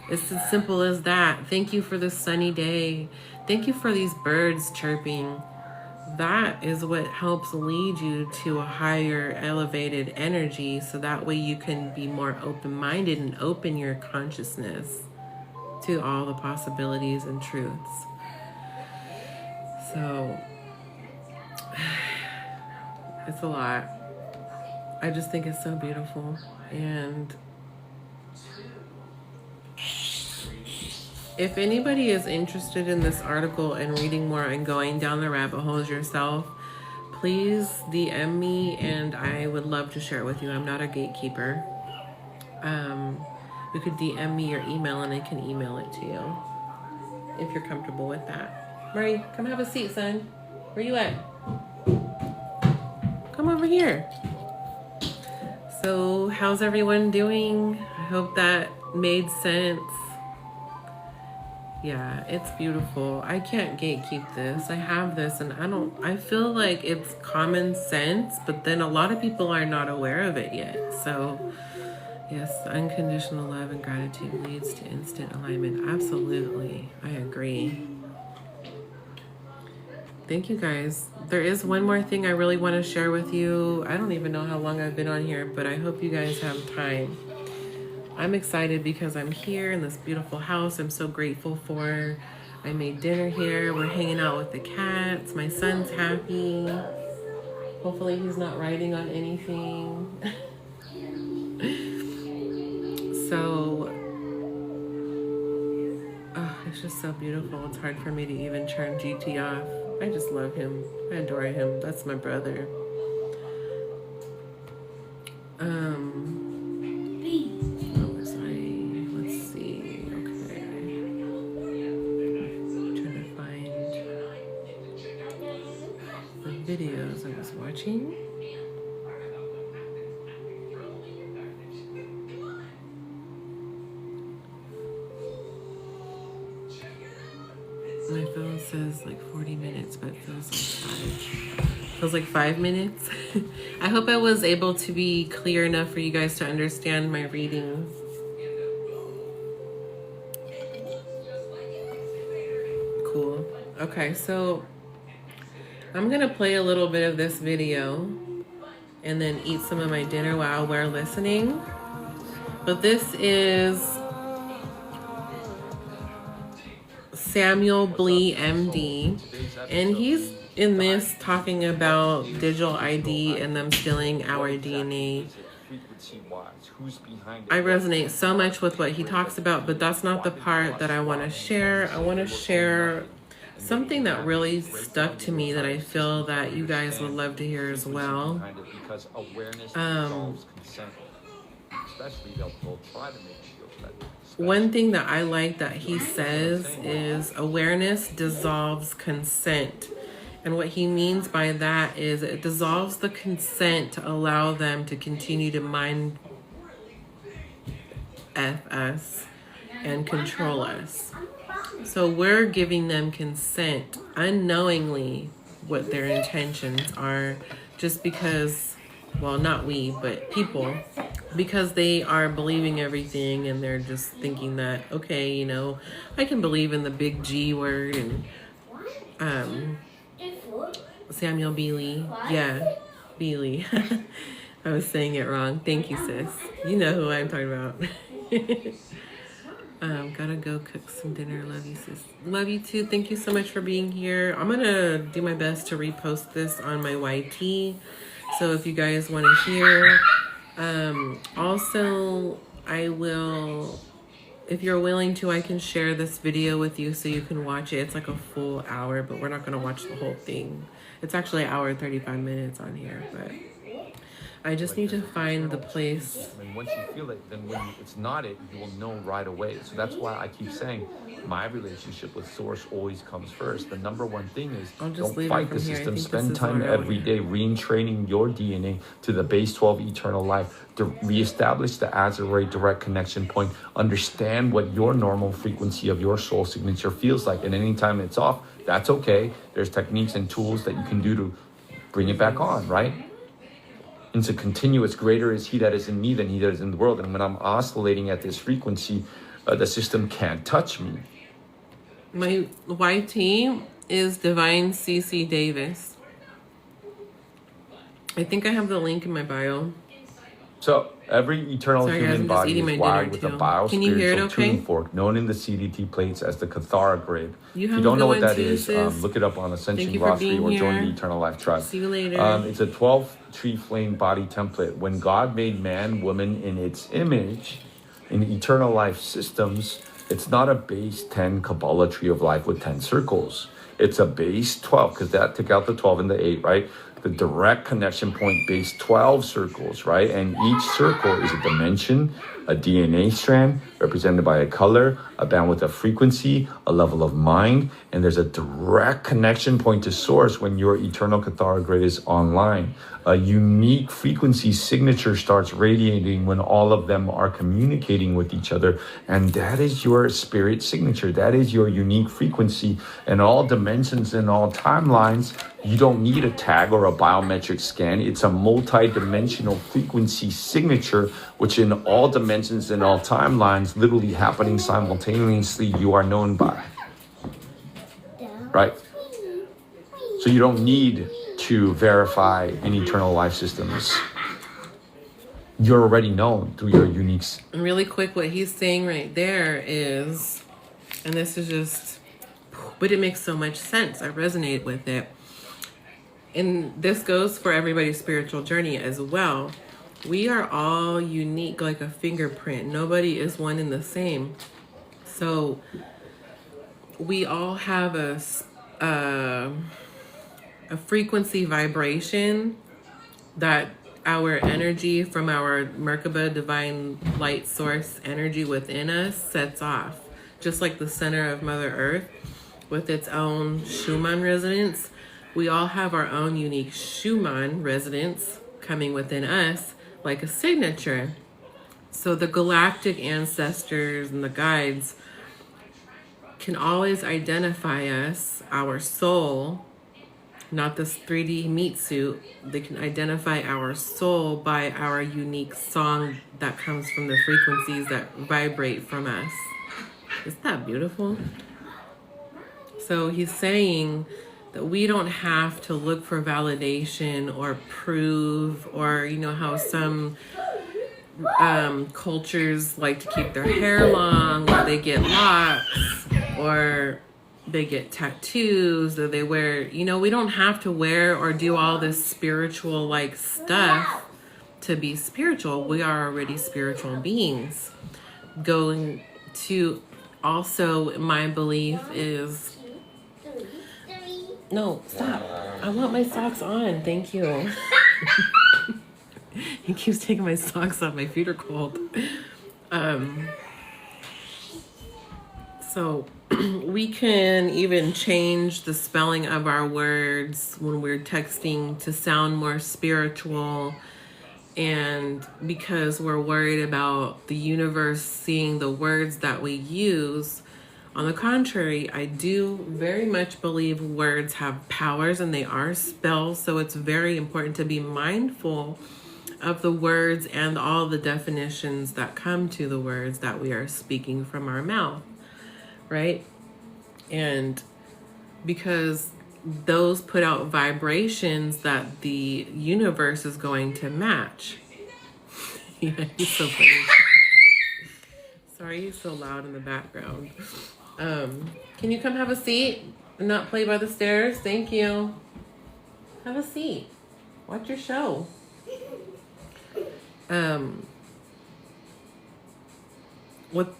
It's as simple as that. Thank you for this sunny day. Thank you for these birds chirping. That is what helps lead you to a higher elevated energy, so that way you can be more open-minded and open your consciousness to all the possibilities and truths. So it's a lot. I just think it's so beautiful. And if anybody is interested in this article and reading more and going down the rabbit holes yourself, please DM me and I would love to share it with you. I'm not a gatekeeper. You could DM me your email and I can email it to you if you're comfortable with that. Murray, come have a seat, son. Where you at? Come over here. So, how's everyone doing? I hope that made sense. Yeah, it's beautiful. I can't gatekeep this. I have this and I feel like it's common sense, but then a lot of people are not aware of it yet. So, yes, unconditional love and gratitude leads to instant alignment. Absolutely. I agree. Thank you guys. There is one more thing I really want to share with you. I don't even know how long I've been on here, but I hope you guys have time. I'm excited because I'm here in this beautiful house I'm so grateful for. I made dinner here. We're hanging out with the cats. My son's happy. Hopefully he's not riding on anything. So, it's just so beautiful. It's hard for me to even turn GT off. I just love him. I adore him. That's my brother. Videos I was watching. My phone says like 40 minutes, but it feels like 5. Feels like 5 minutes. I hope I was able to be clear enough for you guys to understand my reading. Cool. Okay, so I'm gonna play a little bit of this video and then eat some of my dinner while we're listening. But this is Samuel Blee, MD, and he's in this talking about digital ID and them stealing our DNA. I resonate so much with what he talks about, but that's not the part that I want to share. I want to share something that really stuck to me that I feel that you guys would love to hear as well. One thing that I like that he says is awareness dissolves consent. And what he means by that is it dissolves the consent to allow them to continue to mind F us and control us. So we're giving them consent unknowingly what their intentions are, just because, well, not we, but people, because they are believing everything and they're just thinking that, okay, you know, I can believe in the big G word and Samuel Bealey. Yeah, Bealey. I was saying it wrong. Thank you, sis. You know who I'm talking about. Gotta go cook some dinner. Love you, sis. Love you too. Thank you so much for being here. I'm gonna do my best to repost this on my YT. So if you guys want to hear, also I will, if you're willing to, I can share this video with you so you can watch it. It's like a full hour, but we're not gonna watch the whole thing. It's actually an hour and 35 minutes on here, but I just need to find the place. And once you feel it, then when it's not it, you will know right away. So that's why I keep saying my relationship with Source always comes first. The number one thing is don't fight the system. Spend time every day retraining your DNA to the base 12 eternal life, to reestablish the Azure direct connection point. Understand what your normal frequency of your soul signature feels like. And anytime it's off, that's okay. There's techniques and tools that you can do to bring it back on, right? into continuous. Greater is he that is in me than he that is in the world. And when I'm oscillating at this frequency, the system can't touch me. My YT is Divine CC Davis. I think I have the link in my bio. So every eternal human body is wired with a biospiritual tuning fork, known in the CDT plates as the Cathara grid. If you don't know what that is, look it up on Ascension Glossary or join the Eternal Life Tribe. See you later. It's a 12-tree flame body template. When God made man, woman in its image, in eternal life systems, it's not a base 10 Kabbalah tree of life with 10 circles. It's a base 12, because that took out the 12 and the 8, right? The direct connection point base 12 circles, right? And each circle is a dimension, a DNA strand represented by a color, a bandwidth of frequency, a level of mind, and there's a direct connection point to source when your eternal Cathara grid is online. A unique frequency signature starts radiating when all of them are communicating with each other, and that is your spirit signature. That is your unique frequency. In all dimensions and all timelines, you don't need a tag or a biometric scan. It's a multi-dimensional frequency signature, which in all dimensions and all timelines, literally happening simultaneously, you are known by. Right? So you don't need to verify in eternal life systems. You're already known through your uniques. And really quick, what he's saying right there is, and this is just, but it makes so much sense. I resonate with it. And this goes for everybody's spiritual journey as well. We are all unique, like a fingerprint. Nobody is one and the same. So we all have a frequency vibration that our energy from our Merkaba divine light source energy within us sets off. Just like the center of Mother Earth with its own Schumann resonance, we all have our own unique Schumann resonance coming within us like a signature. So the galactic ancestors and the guides can always identify us, our soul, not this 3D meat suit. They can identify our soul by our unique song that comes from the frequencies that vibrate from us. Isn't that beautiful? So he's saying that we don't have to look for validation or prove, or you know how some cultures like to keep their hair long, or they get locks, or they get tattoos, or they wear, you know, we don't have to wear or do all this spiritual like stuff to be spiritual. We are already spiritual beings. Going to also, my belief is, no, stop. I want my socks on. Thank you. He keeps taking my socks off. My feet are cold. So we can even change the spelling of our words when we're texting to sound more spiritual. And because we're worried about the universe seeing the words that we use, on the contrary, I do very much believe words have powers and they are spells. So it's very important to be mindful of the words and all the definitions that come to the words that we are speaking from our mouth, right? And because those put out vibrations that the universe is going to match. Yeah, he's so funny. Sorry, he's so loud in the background. Can you come have a seat and not play by the stairs? Thank you. Have a seat. Watch your show. What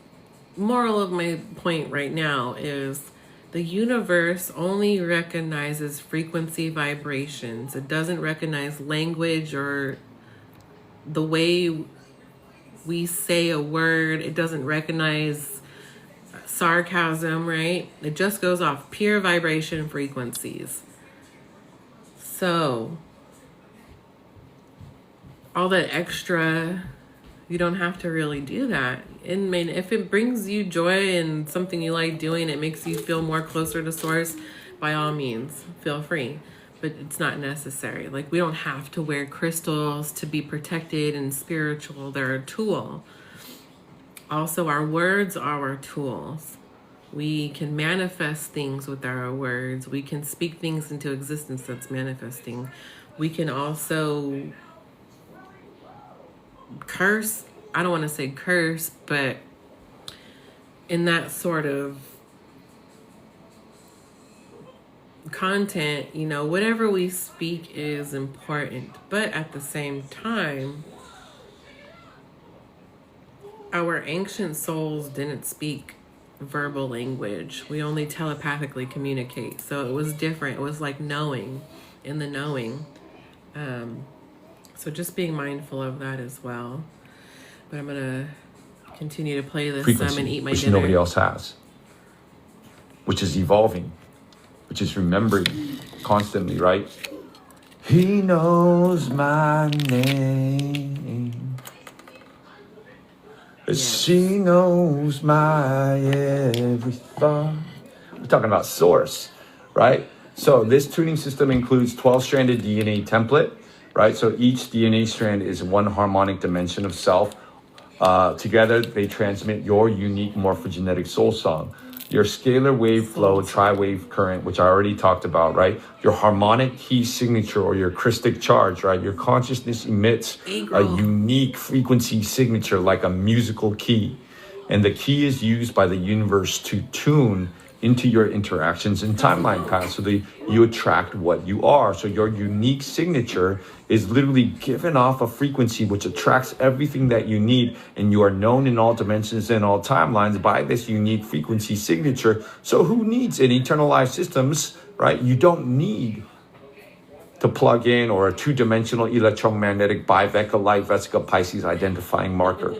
moral of my point right now is the universe only recognizes frequency vibrations. It doesn't recognize language or the way we say a word. It doesn't recognize sarcasm, right? It just goes off pure vibration frequencies. So all that extra, you don't have to really do that. I mean, if it brings you joy and something you like doing, it makes you feel more closer to source, by all means, feel free. but it's not necessary. Like, we don't have to wear crystals to be protected and spiritual. They're a tool. Also, our words are our tools. We can manifest things with our words. We can speak things into existence that's manifesting. We can also curse. I don't want to say curse, but in that sort of content, you know, whatever we speak is important. But at the same time, our ancient souls didn't speak verbal language. We only telepathically communicate. So it was different. It was like knowing, in the knowing. So just being mindful of that as well. But I'm going to continue to play this frequency, and eat my which dinner. Nobody else has, which is evolving, which is remembering constantly, right? He knows my name. Yes. She knows my every thought. We're talking about source, right? So this tuning system includes 12-stranded DNA template, right? So each DNA strand is one harmonic dimension of self. Together, they transmit your unique morphogenetic soul song. Your scalar wave flow, tri-wave current, which I already talked about, right? Your harmonic key signature or your Christic charge, right? Your consciousness emits a unique frequency signature like a musical key. And the key is used by the universe to tune into your interactions and timeline paths so that you attract what you are. So your unique signature is literally giving off a frequency which attracts everything that you need, and you are known in all dimensions and all timelines by this unique frequency signature. So who needs an eternal life systems, right? You don't need to plug in or a two-dimensional electromagnetic bivesica light vesica Pisces identifying marker,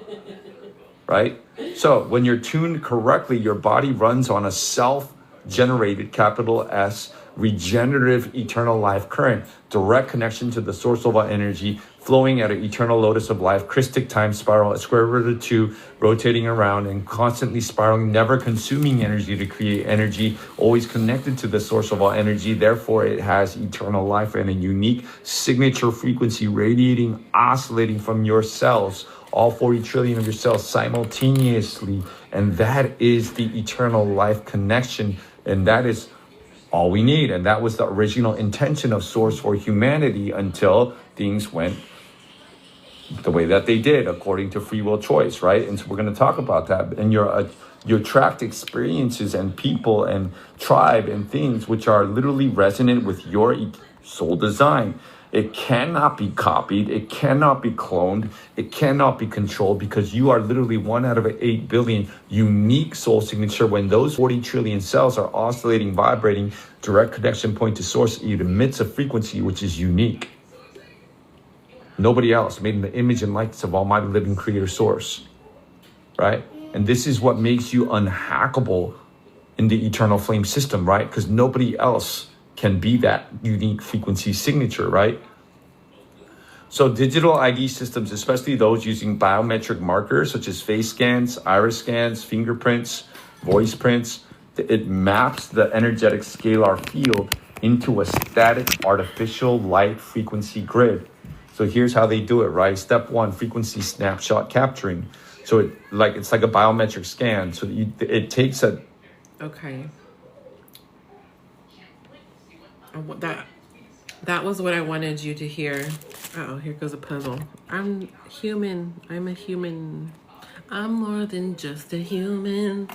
right? So when you're tuned correctly, your body runs on a self-generated, capital S, regenerative eternal life current, direct connection to the source of all energy, flowing at an eternal lotus of life, Christic time spiral at square root of 2, rotating around and constantly spiraling, never consuming energy to create energy, always connected to the source of all energy. Therefore, it has eternal life and a unique signature frequency radiating, oscillating from your cells, all 40 trillion of your cells simultaneously. And that is the eternal life connection. And that is all we need. And that was the original intention of Source for humanity until things went the way that they did, according to free will choice, right? And so we're going to talk about that. And you attract experiences and people and tribe and things which are literally resonant with your soul design. It cannot be copied. It cannot be cloned. It cannot be controlled, because you are literally 1 out of 8 billion unique soul signature. When those 40 trillion cells are oscillating, vibrating, direct connection point to source, it emits a frequency which is unique. Nobody else, made in the image and likeness of Almighty Living Creator Source, right? And this is what makes you unhackable in the eternal flame system, right? Because nobody else can be that unique frequency signature, right? So digital ID systems, especially those using biometric markers such as face scans, iris scans, fingerprints, voice prints, it maps the energetic scalar field into a static artificial light frequency grid. So here's how they do it, right? Step 1, frequency snapshot capturing. So it's like a biometric scan. So it takes a... Okay. That was what I wanted you to hear. Uh-oh, here goes a puzzle. I'm human. I'm a human. I'm more than just a human.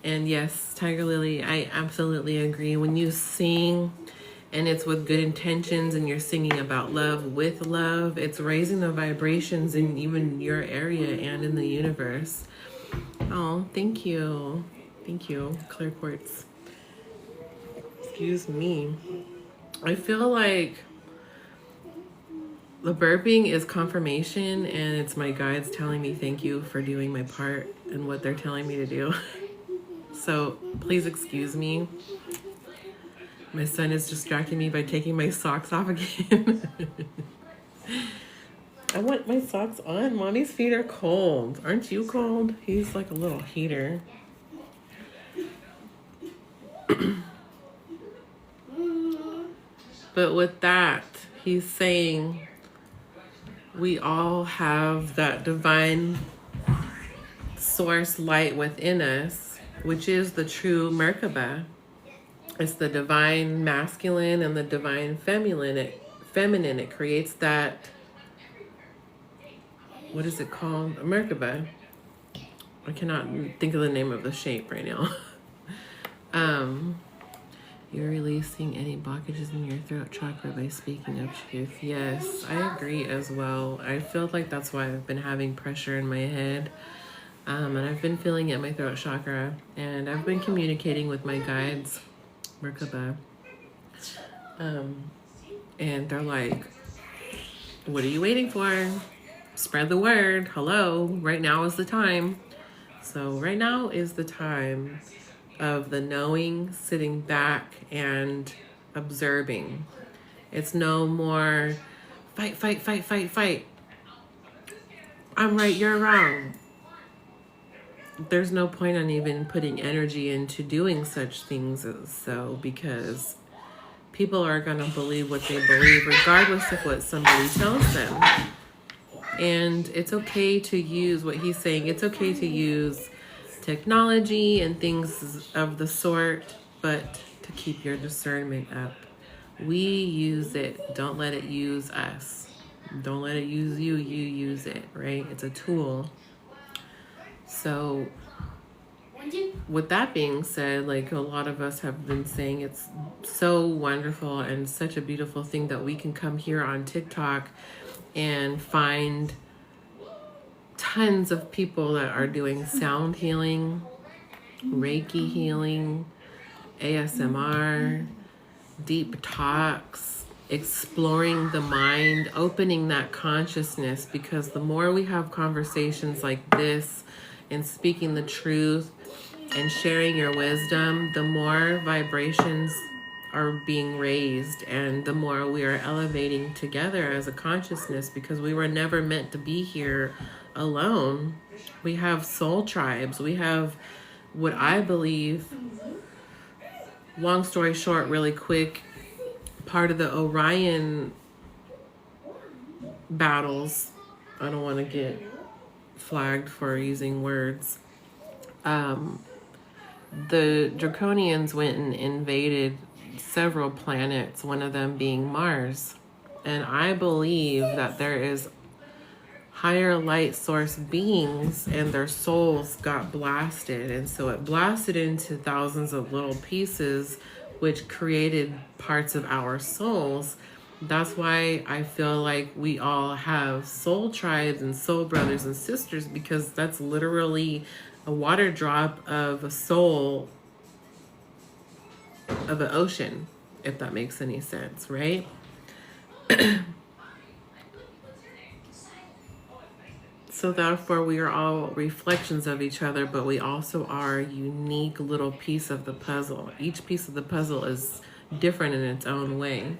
And yes, Tiger Lily, I absolutely agree. When you sing and it's with good intentions and you're singing about love with love, it's raising the vibrations in even your area and in the universe. Oh, thank you. Thank you, Clear Quartz. Excuse me. I feel like the burping is confirmation, and it's my guides telling me thank you for doing my part and what they're telling me to do. So please excuse me. My son is distracting me by taking my socks off again. I want my socks on. Mommy's feet are cold. Aren't you cold? He's like a little heater. But with that, he's saying we all have that divine source light within us, which is the true Merkaba. It's the divine masculine and the divine feminine. It creates that, what is it called? A Merkaba. I cannot think of the name of the shape right now. You're releasing any blockages in your throat chakra by speaking of truth. Yes, I agree as well. I feel like that's why I've been having pressure in my head. And I've been feeling it in my throat chakra. And I've been communicating with my guides, Merkaba. And they're like, what are you waiting for? Spread the word. Hello, right now is the time. So right now is the time of the knowing, sitting back and observing. It's no more fight. I'm right, you're wrong. There's no point on even putting energy into doing such things because people are going to believe what they believe regardless of what somebody tells them. And it's okay to use what he's saying. It's okay to use technology and things of the sort, but to keep your discernment up. We use it. Don't let it use us. Don't let it use you. You use it, right? It's a tool. So with that being said, like a lot of us have been saying, it's so wonderful and such a beautiful thing that we can come here on TikTok and find tons of people that are doing sound healing, Reiki healing, ASMR, deep talks, exploring the mind, opening that consciousness, because the more we have conversations like this and speaking the truth and sharing your wisdom, the more vibrations are being raised and the more we are elevating together as a consciousness, because we were never meant to be here alone. We have soul tribes. We have what I believe, long story short, really quick, part of the Orion battles. I don't want to get flagged for using words. The Draconians went and invaded several planets, one of them being Mars. And I believe that there is higher light source beings and their souls got blasted. And so it blasted into thousands of little pieces, which created parts of our souls. That's why I feel like we all have soul tribes and soul brothers and sisters, because that's literally a water drop of a soul of an ocean, if that makes any sense, right? So therefore, we are all reflections of each other, but we also are a unique little piece of the puzzle. Each piece of the puzzle is different in its own way.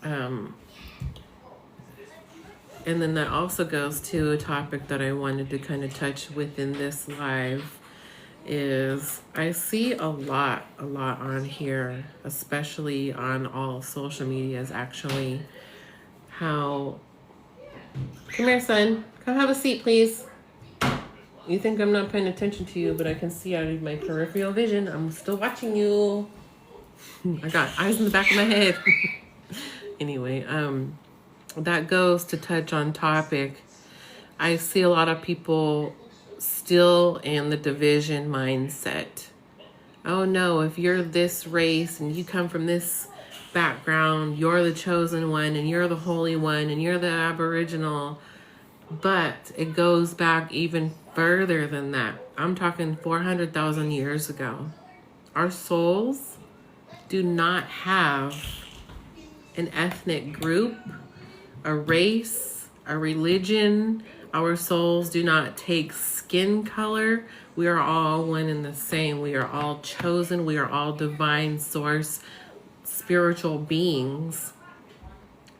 And then that also goes to a topic that I wanted to kind of touch within this live is I see a lot on here, especially on all social medias actually, how, come here son, come have a seat please. You think I'm not paying attention to you, but I can see out of my peripheral vision. I'm still watching you. I got eyes in the back of my head. Anyway, that goes to touch on topic. I see a lot of people still in the division mindset. Oh no, if you're this race and you come from this background, you're the chosen one and you're the holy one and you're the aboriginal. But it goes back even further than that. I'm talking 400,000 years ago. Our souls do not have an ethnic group, a race, a religion. Our souls do not take skin color. We are all one and the same. We are all chosen. We are all divine source, spiritual beings.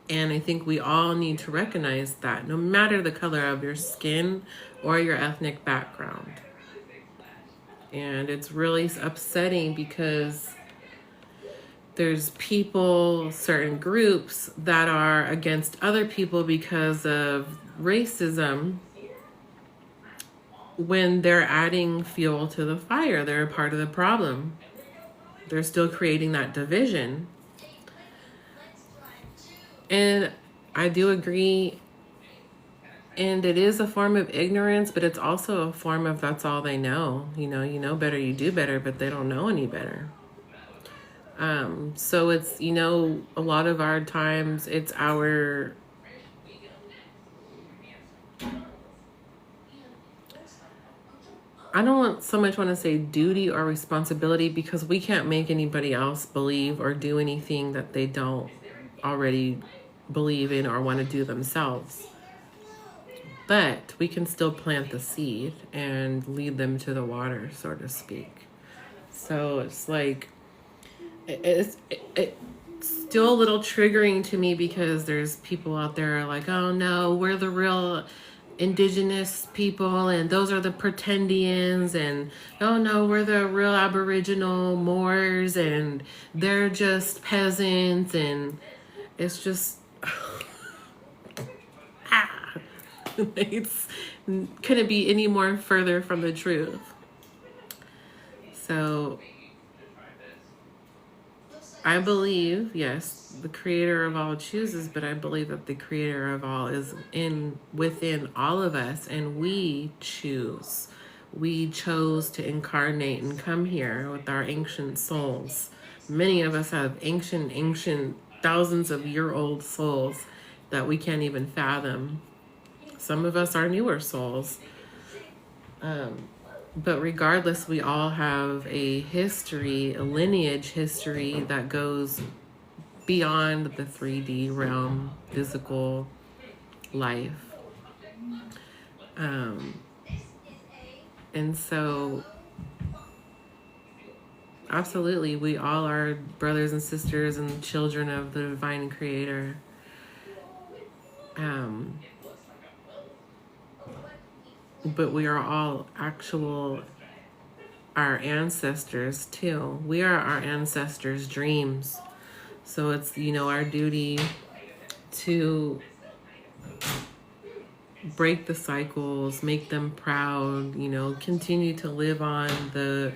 And I think we all need to recognize that, no matter the color of your skin or your ethnic background. And it's really upsetting because there's people, certain groups that are against other people because of racism. When they're adding fuel to the fire, they're a part of the problem. They're still creating that division. And I do agree, and it is a form of ignorance, but it's also a form of that's all they know. You know better, you do better, but they don't know any better. So it's, a lot of our times it's our I don't so much want to say duty or responsibility, because we can't make anybody else believe or do anything that they don't already believe in or want to do themselves. But we can still plant the seed and lead them to the water, so to speak. So it's like, it's still a little triggering to me, because there's people out there like, oh no, we're the real indigenous people and those are the pretendians, and oh no, we're the real Aboriginal Moors and they're just peasants, and it's just it's couldn't be any more further from the truth. So I believe, yes, the creator of all chooses, but I believe that the creator of all is within all of us, and we choose. We chose to incarnate and come here with our ancient souls. Many of us have ancient, thousands of year old souls that we can't even fathom. Some of us are newer souls. But regardless, we all have a history, a lineage history that goes beyond the 3D realm, physical life. And so, absolutely, we all are brothers and sisters and children of the divine creator. But we are all our ancestors too. We are our ancestors' dreams. So it's, our duty to break the cycles, make them proud, continue to live on the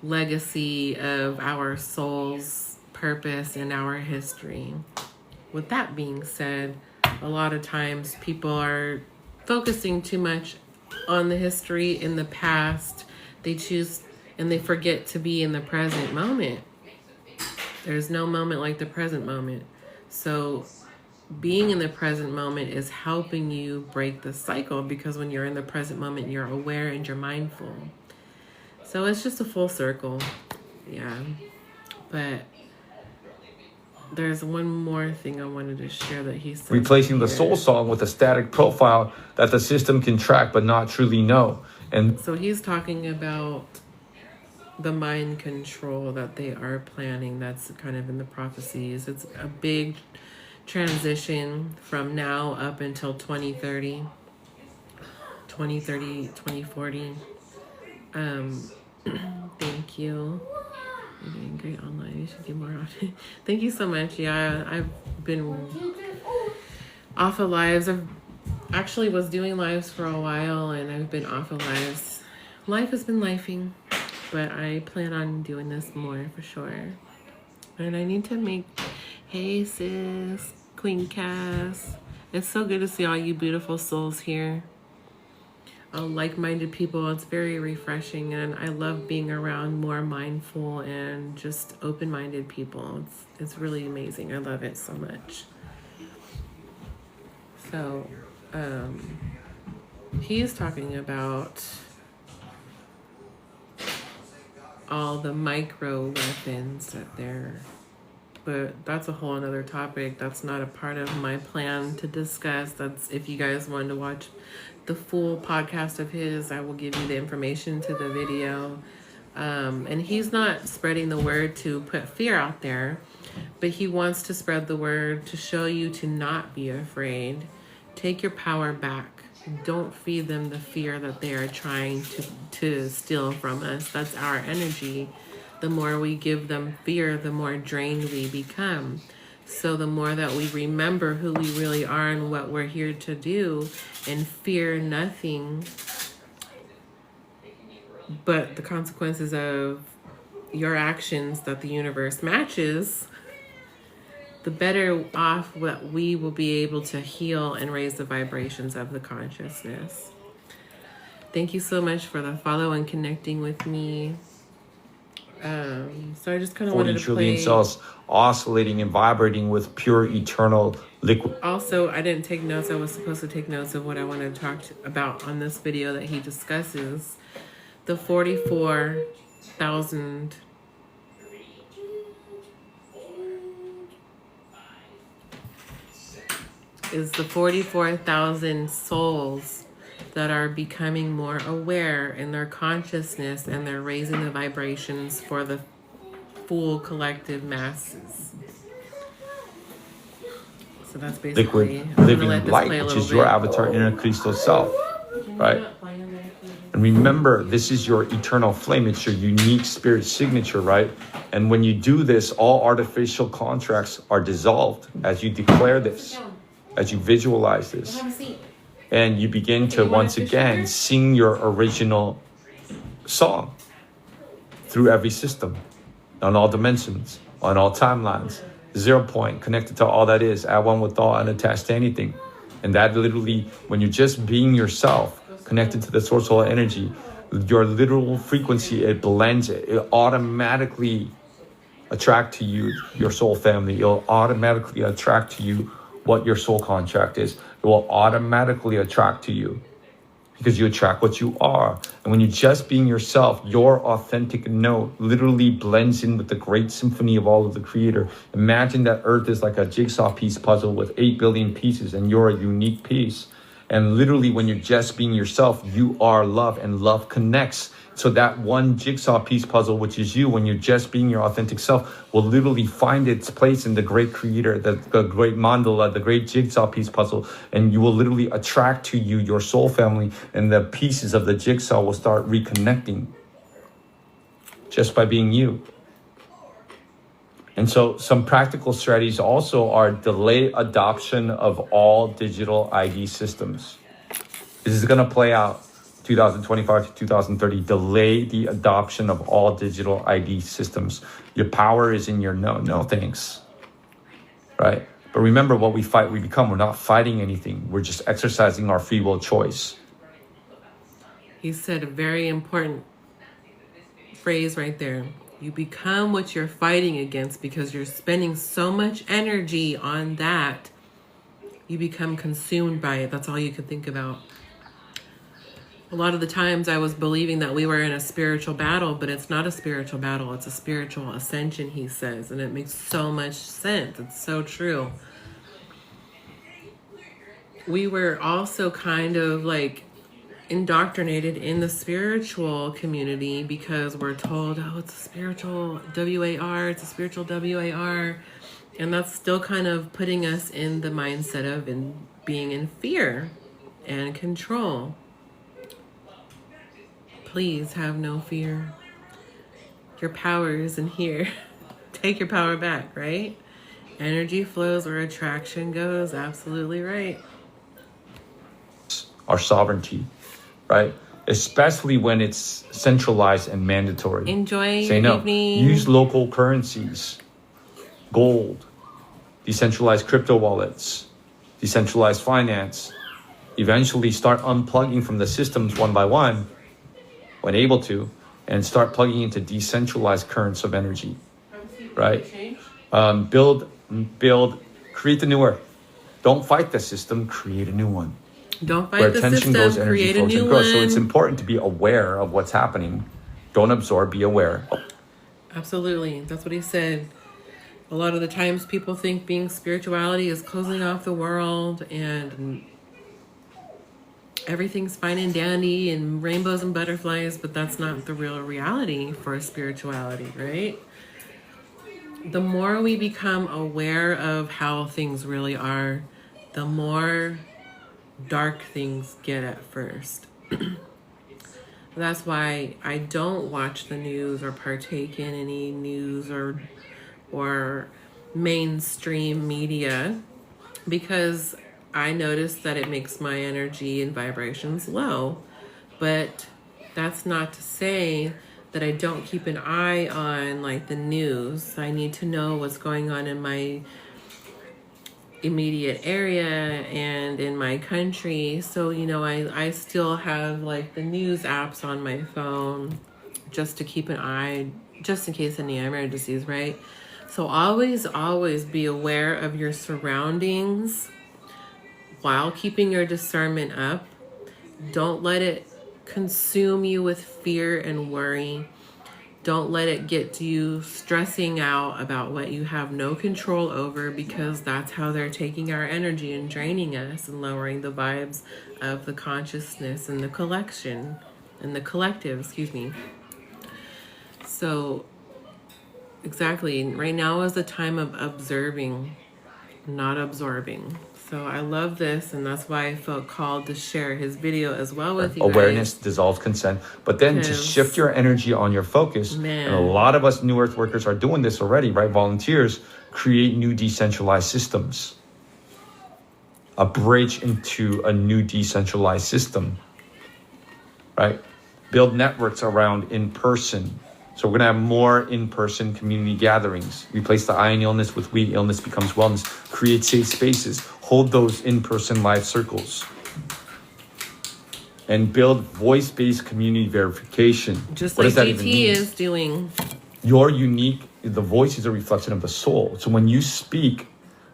legacy of our soul's purpose and our history. With that being said, a lot of times people are focusing too much on the history in the past. They choose and they forget to be in the present moment. There's no moment like the present moment. So being in the present moment is helping you break the cycle, because when you're in the present moment, you're aware and you're mindful. So it's just a full circle. Yeah. But there's one more thing I wanted to share that he said. Replacing the soul song with a static profile that the system can track but not truly know. And so he's talking about the mind control that they are planning. That's kind of in the prophecies. It's a big transition from now up until 2030, 2040. Thank you. You're doing great online. You should do more on it. Thank you so much. Yeah, I've been off of lives. I've actually was doing lives for a while, and I've been off of lives. Life has been lifing, but I plan on doing this more for sure. And I need to make, hey sis, Queen Cass. It's so good to see all you beautiful souls here. All like-minded people. It's very refreshing, and I love being around more mindful and just open-minded people. It's really amazing. I love it so much. So he's talking about all the micro weapons that they're, but that's a whole another topic. That's not a part of my plan to discuss. That's, if you guys want to watch the full podcast of his, I will give you the information to the video. And he's not spreading the word to put fear out there, but he wants to spread the word to show you to not be afraid. Take your power back. Don't feed them the fear that they are trying to steal from us. That's our energy. The more we give them fear, the more drained we become. So the more that we remember who we really are and what we're here to do, and fear nothing but the consequences of your actions that the universe matches, the better off what we will be able to heal and raise the vibrations of the consciousness. Thank you so much for the follow and connecting with me. So I just kind of wanted to 40 trillion cells oscillating and vibrating with pure eternal liquid. Also, I didn't take notes. I was supposed to take notes of what I wanted to talk about on this video that he discusses. The 44,000 is the 44,000 souls that are becoming more aware in their consciousness, and they're raising the vibrations for the full collective masses. So that's basically liquid living light, which is your avatar inner crystal self, right? And remember, this is your eternal flame. It's your unique spirit signature, right? And when you do this, all artificial contracts are dissolved as you declare this, as you visualize this. And you begin to once again sing your original song through every system, on all dimensions, on all timelines. 0 point, connected to all that is, at one with all, unattached to anything. And that literally, when you're just being yourself, connected to the source soul energy, your literal frequency, it blends it. It automatically attract to you your soul family. It'll automatically attract to you what your soul contract is. It will automatically attract to you because you attract what you are. And when you're just being yourself, your authentic note literally blends in with the great symphony of all of the creator. Imagine that Earth is like a jigsaw piece puzzle with 8 billion pieces, and you're a unique piece. And literally, when you're just being yourself, you are love, and love connects. So that one jigsaw piece puzzle, which is you, when you're just being your authentic self, will literally find its place in the great creator, the great mandala, the great jigsaw piece puzzle. And you will literally attract to you your soul family, and the pieces of the jigsaw will start reconnecting just by being you. And so some practical strategies also are delay adoption of all digital ID systems. This is going to play out 2025 to 2030. Delay the adoption of all digital ID systems. Your power is in your no thanks, right? But remember, what we fight, we become. We're not fighting anything. We're just exercising our free will choice. He said a very important phrase right there. You become what you're fighting against, because you're spending so much energy on that. You become consumed by it. That's all you can think about. A lot of the times I was believing that we were in a spiritual battle, but it's not a spiritual battle. It's a spiritual ascension, he says. And it makes so much sense. It's so true. We were also kind of like indoctrinated in the spiritual community because we're told, oh, it's a spiritual WAR, it's a spiritual WAR. And that's still kind of putting us in the mindset of being in fear and control. Please have no fear. Your power isn't here. Take your power back, right? Energy flows where attraction goes. Absolutely right. Our sovereignty, right? Especially when it's centralized and mandatory. Enjoy Say your no. evening. Use local currencies, gold, decentralized crypto wallets, decentralized finance. Eventually start unplugging from the systems one by one, when able to, and start plugging into decentralized currents of energy, right? Create the new earth. Don't fight the system, create a new one. Don't fight the system, goes, energy create a flows new and grows. one. So it's important to be aware of what's happening. Don't absorb, be aware. Absolutely. That's what he said. A lot of the times people think being spirituality is closing off the world and everything's fine and dandy and rainbows and butterflies, but that's not the real reality for spirituality, right? The more we become aware of how things really are, the more dark things get at first. That's why I don't watch the news or partake in any news or mainstream media, because I notice that it makes my energy and vibrations low. But that's not to say that I don't keep an eye on like the news. I need to know what's going on in my immediate area and in my country. So, I still have like the news apps on my phone just to keep an eye, just in case any emergencies, right? So always be aware of your surroundings while keeping your discernment up. Don't let it consume you with fear and worry. Don't let it get to you stressing out about what you have no control over, because that's how they're taking our energy and draining us and lowering the vibes of the consciousness and the collective, excuse me. So exactly, right now is the time of observing, not absorbing. So I love this, and that's why I felt called to share his video as well with you Awareness guys. dissolves consent. But then to shift your energy on your focus, and a lot of us New Earth workers are doing this already, right? Volunteers create new decentralized systems. A bridge into a new decentralized system, right? Build networks around in-person. So we're going to have more in-person community gatherings. Replace the I in illness with we. Illness becomes wellness. Create safe spaces. Hold those in-person live circles. And build voice-based community verification. Just what like does that even mean? Is doing. You're unique. The voice is a reflection of the soul. So when you speak,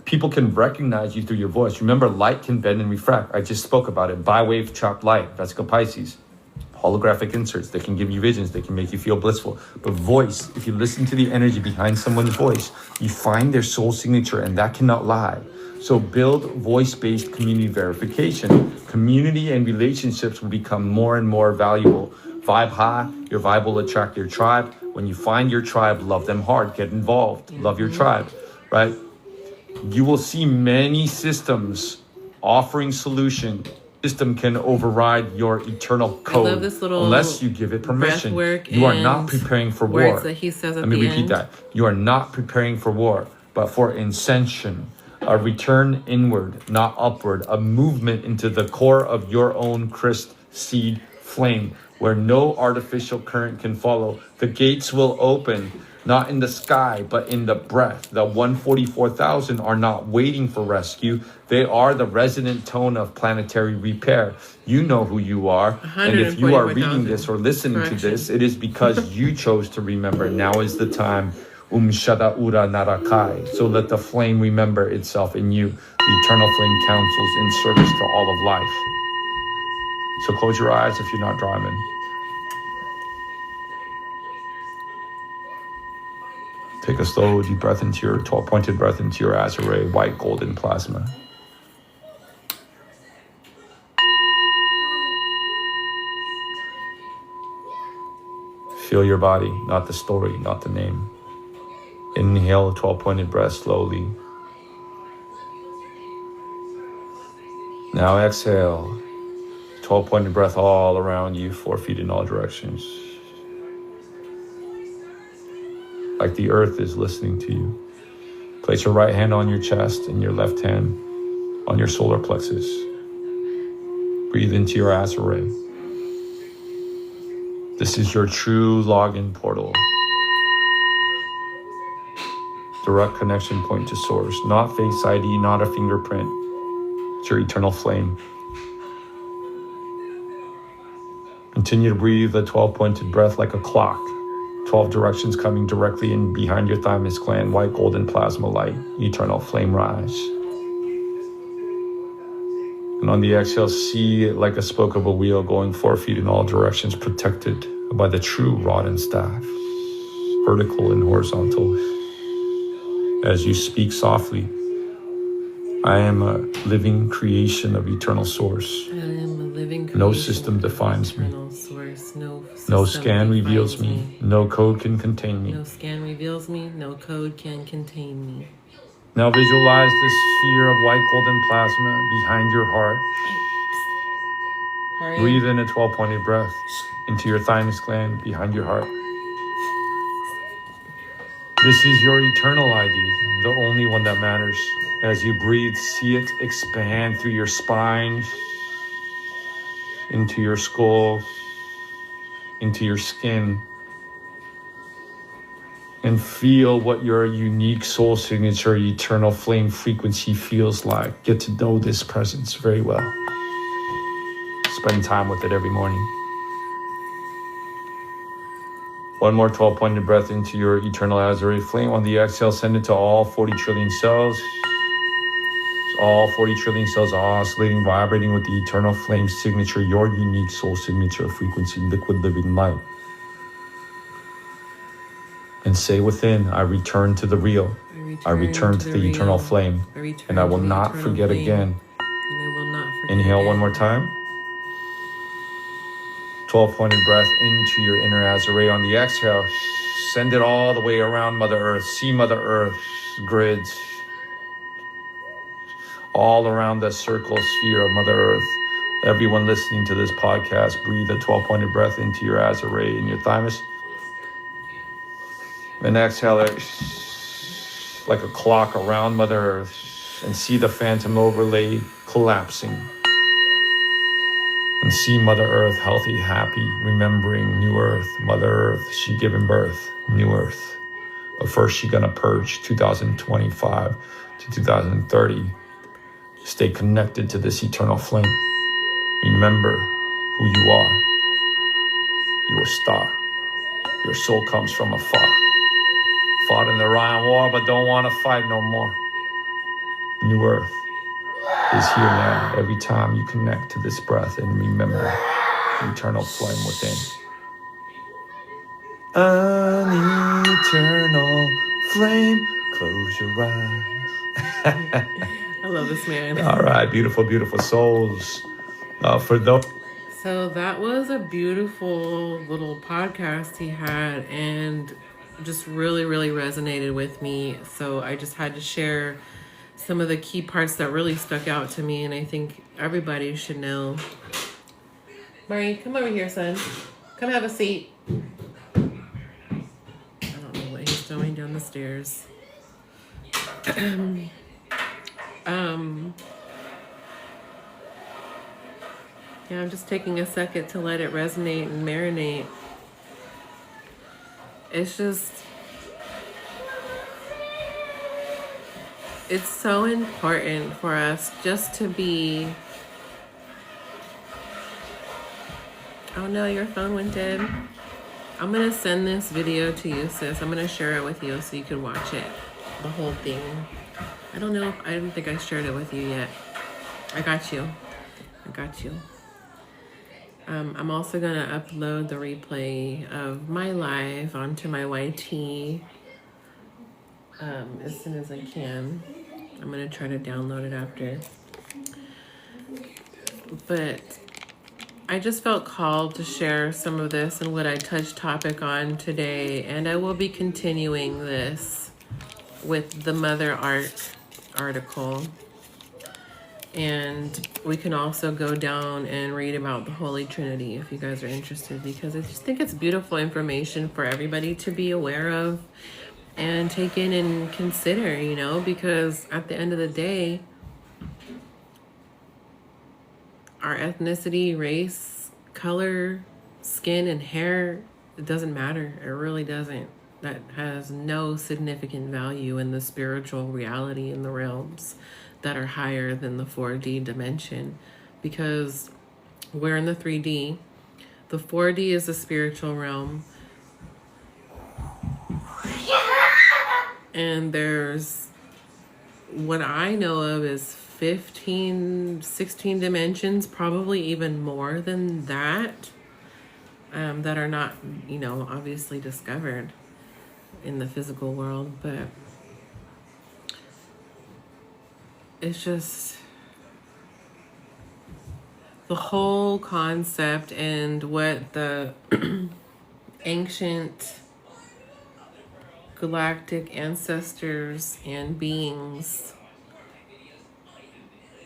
people can recognize you through your voice. Remember, light can bend and refract. I just spoke about it. Bi-wave chopped light. That's Pisces. Holographic inserts, they can give you visions, they can make you feel blissful. But voice, if you listen to the energy behind someone's voice, you find their soul signature, and that cannot lie. So build voice-based community verification. Community and relationships will become more and more valuable. Vibe high, your vibe will attract your tribe. When you find your tribe, love them hard, get involved, love your tribe, right? You will see many systems offering solution. System can override your eternal code. I love this little unless you give it permission. You are not preparing for war. That he says at Let me repeat that. You are not preparing for war, but for ascension, a return inward, not upward, a movement into the core of your own Christ seed flame, where no artificial current can follow. The gates will open, not in the sky, but in the breath. The 144,000 are not waiting for rescue. They are the resonant tone of planetary repair. You know who you are. And if you are reading this or listening to this, it is because you chose to remember. Now is the time. Shada Ura Narakai. So let the flame remember itself in you. The eternal flame counsels in service to all of life. So close your eyes if you're not driving. Take a slow, deep breath into your 12-pointed breath into your azure white golden plasma. Feel your body, not the story, not the name. Inhale a 12-pointed breath slowly. Now exhale. 12-pointed breath all around you, 4 feet in all directions. Like the earth is listening to you. Place your right hand on your chest and your left hand on your solar plexus. Breathe into your azure. This is your true login portal. Direct connection point to source. Not face ID, not a fingerprint. It's your eternal flame. Continue to breathe the 12-pointed breath like a clock. 12 directions coming directly in behind your thymus gland, white golden plasma light, eternal flame rise. And on the exhale, see it like a spoke of a wheel going 4 feet in all directions, protected by the true rod and staff, vertical and horizontal. As you speak softly, I am a living creation of eternal source. I am a living creation. No system defines me. Source. No scan reveals me. No code can contain me. No scan reveals me. No code can contain me. Now visualize this sphere of white golden plasma behind your heart. Breathe in a 12-pointed breath. into your thymus gland behind your heart. This is your eternal ID, the only one that matters. As you breathe, see it expand through your spine, into your skull, into your skin, and feel what your unique soul signature, eternal flame frequency feels like. Get to know this presence very well. Spend time with it every morning. One more 12-pointed breath into your eternal azure flame. On the exhale, send it to all 40 trillion cells. All 40 trillion cells are oscillating, vibrating with the eternal flame signature, your unique soul signature frequency, liquid living light. And say within, I return to the real. I return to the eternal flame. And I will not forget again. Inhale one more time. 12-pointed breath into your inner azure. On the exhale, send it all the way around Mother Earth. See Mother Earth's grids all around the circle sphere of Mother Earth. Everyone listening to this podcast, breathe a 12-pointed breath into your azure in your thymus. And exhale it like a clock around Mother Earth, and see the phantom overlay collapsing. And see Mother Earth healthy, happy, remembering New Earth. Mother Earth, she given birth, New Earth. But first she's gonna purge 2025 to 2030. Stay connected to this eternal flame. Remember who you are. You're a star. Your soul comes from afar. Fought in the Rhine War, but don't want to fight no more. New Earth is here now. Every time you connect to this breath and remember the eternal flame within. An eternal flame, close your eyes. I love this man. All right, beautiful, beautiful souls. For those. So that was a beautiful little podcast he had, and just really, really resonated with me. So I just had to share some of the key parts that really stuck out to me, and I think everybody should know. Murray, come over here, son. Come have a seat. I don't know what he's doing down the stairs. Yeah, I'm just taking a second to let it resonate and marinate. It's just, it's so important for us just to be, oh no, your phone went dead. I'm going to send this video to you, sis. I'm going to share it with you so you can watch it, the whole thing. I don't think I shared it with you yet. I got you. I'm also going to upload the replay of my live onto my YT as soon as I can. I'm going to try to download it after. But I just felt called to share some of this and what I touched topic on today. And I will be continuing this with the Mother Art article. And we can also go down and read about the Holy Trinity if you guys are interested, because I just think it's beautiful information for everybody to be aware of and take in and consider, you know, because at the end of the day, our ethnicity, race, color, skin, and hair, it doesn't matter. It really doesn't. That has no significant value in the spiritual reality in the realms that are higher than the 4D dimension, because we're in the 3D. The 4D is the spiritual realm. And there's, what I know of is 15, 16 dimensions, probably even more than that, that are not, you know, obviously discovered in the physical world. But it's just the whole concept and what the ancient galactic ancestors and beings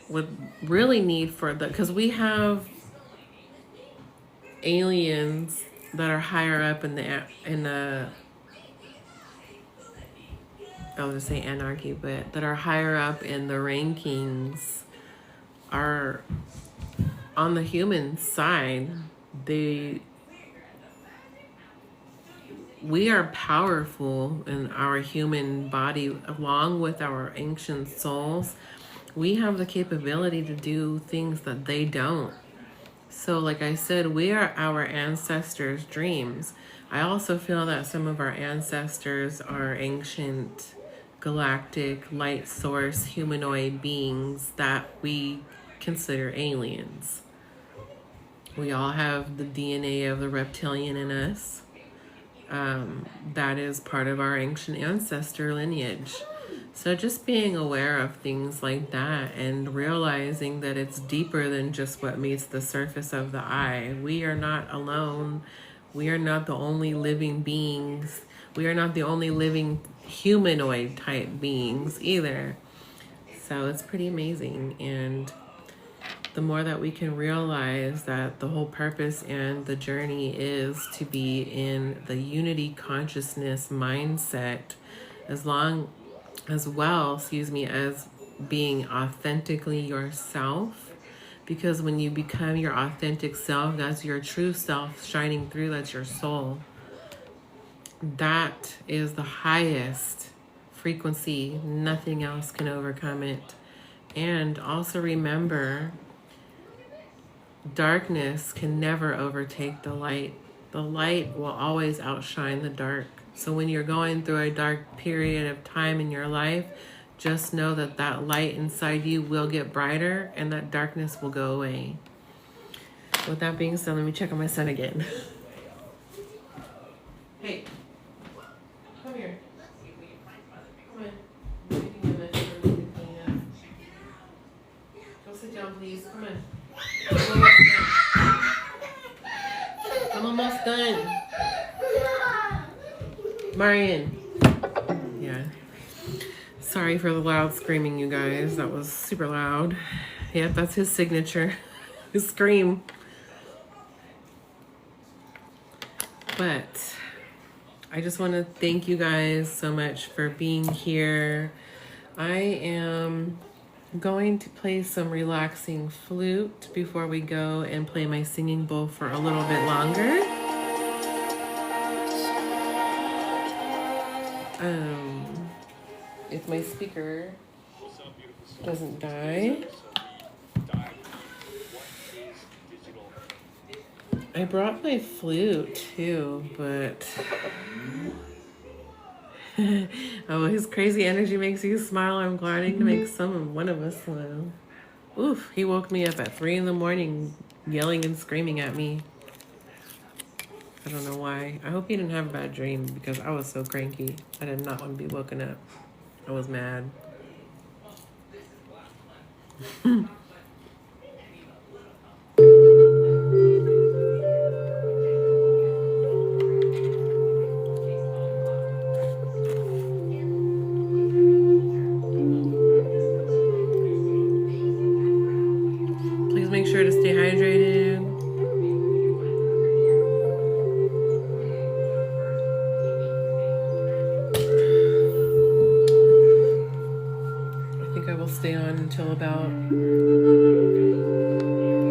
would really need for the, because we have aliens that are higher up in the I'll just say anarchy, but that are higher up in the rankings are on the human side. We are powerful in our human body, along with our ancient souls. We have the capability to do things that they don't. So like I said, we are our ancestors' dreams. I also feel that some of our ancestors are ancient galactic light source humanoid beings that we consider aliens. We all have the DNA of the reptilian in us. That is part of our ancient ancestor lineage. So just being aware of things like that and realizing that it's deeper than just what meets the surface of the eye. We are not alone. We are not the only living beings. We are not the only living humanoid type beings either. So it's pretty amazing. And the more that we can realize that the whole purpose and the journey is to be in the unity consciousness mindset, as being authentically yourself. Because when you become your authentic self, that's your true self shining through, that's your soul. That is the highest frequency. Nothing else can overcome it. And also remember, darkness can never overtake the light. The light will always outshine the dark. So when you're going through a dark period of time in your life, just know that that light inside you will get brighter and that darkness will go away. With that being said, let me check on my son again. Hey, come here. Come on. Go sit down, please. Come on. I'm almost done. Marian. Yeah. Sorry for the loud screaming, you guys. That was super loud. Yep, that's his signature. His scream. But I just want to thank you guys so much for being here. I am going to play some relaxing flute before we go and play my singing bowl for a little bit longer. If my speaker doesn't die. I brought my flute too, but oh, his crazy energy makes you smile. I'm glad I can make one of us smile. Oof, he woke me up at 3 a.m, yelling and screaming at me. I don't know why. I hope he didn't have a bad dream because I was so cranky. I did not want to be woken up. I was mad. Please make sure to stay hydrated. Stay on until about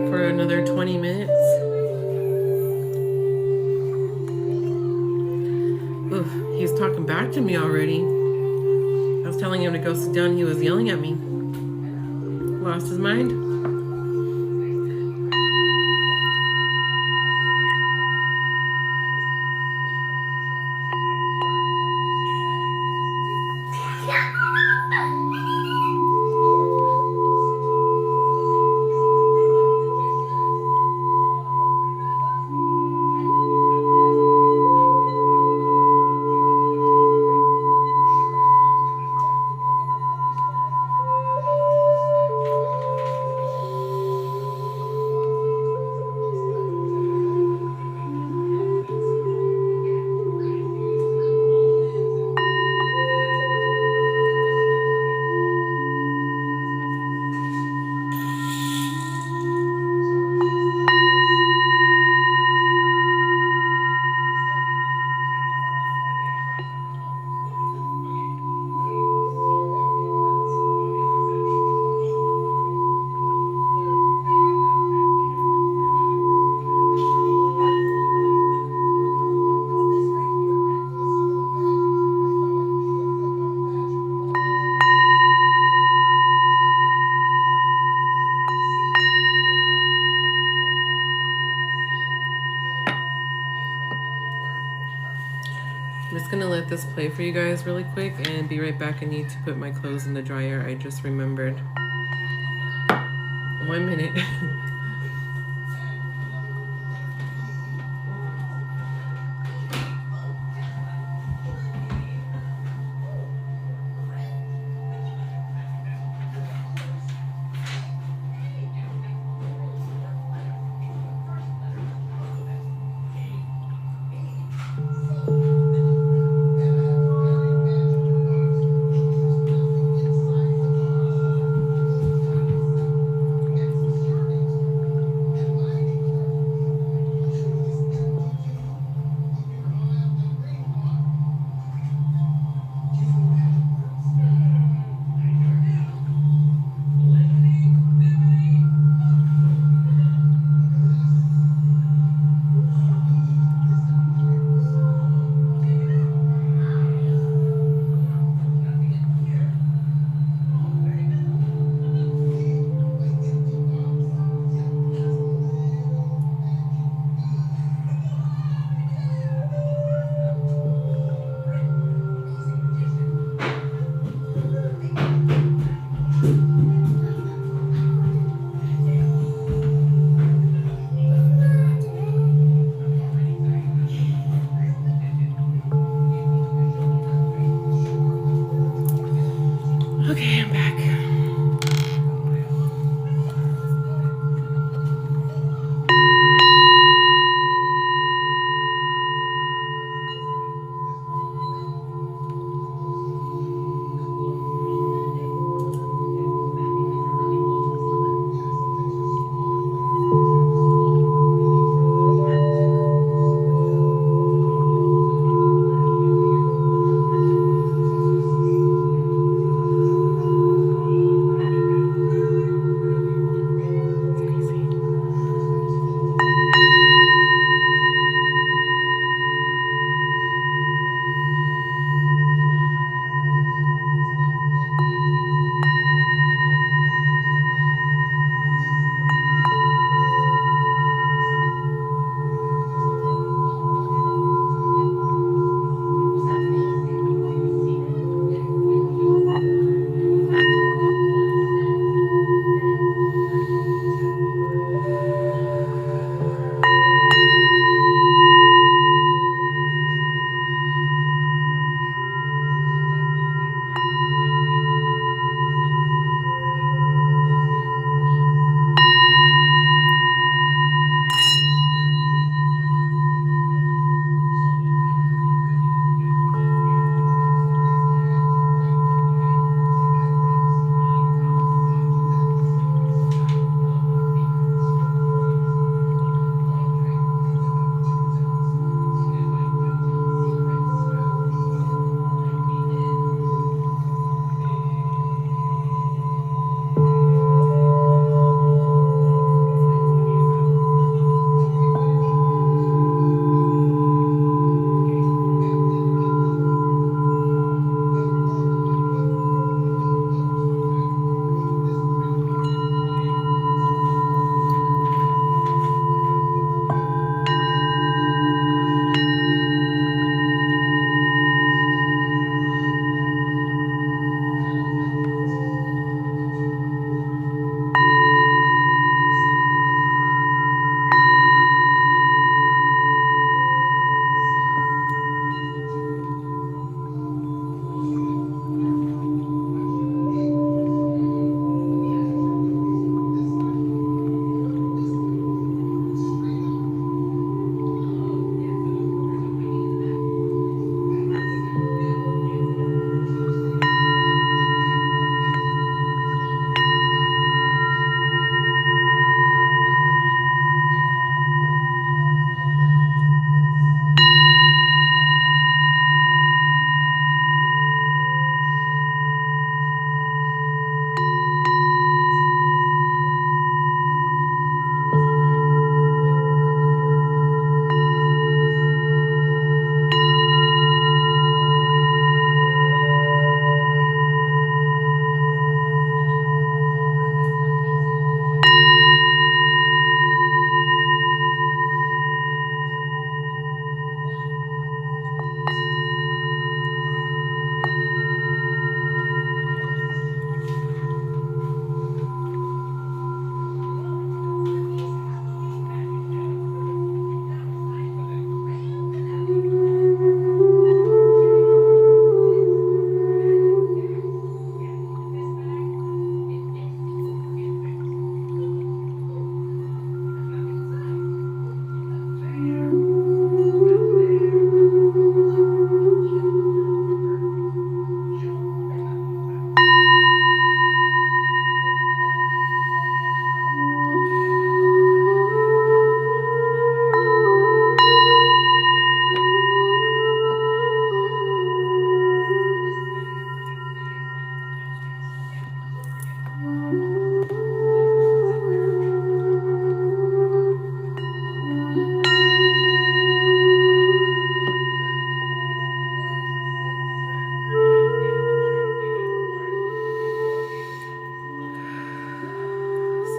for another 20 minutes. Oof, he's talking back to me already. I was telling him to go sit down. He was yelling at me. Lost his mind. let this play for you guys really quick and be right back. I need to put my clothes in the dryer. I just remembered. 1 minute. Okay, I'm back.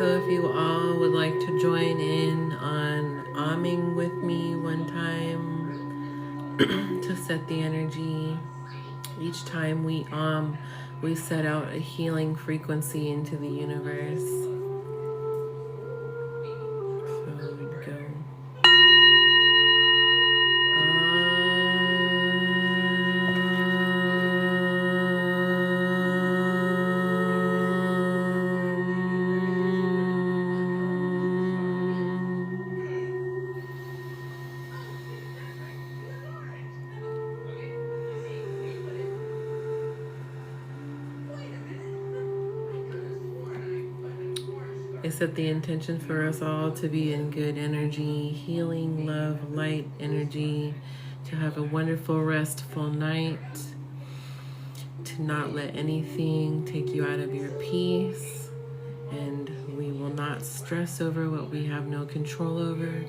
So if you all would like to join in on ahming with me one time to set the energy, each time we set out a healing frequency into the universe. So we'd go. I set the intention for us all to be in good energy, healing, love, light energy, to have a wonderful, restful night, to not let anything take you out of your peace, and we will not stress over what we have no control over,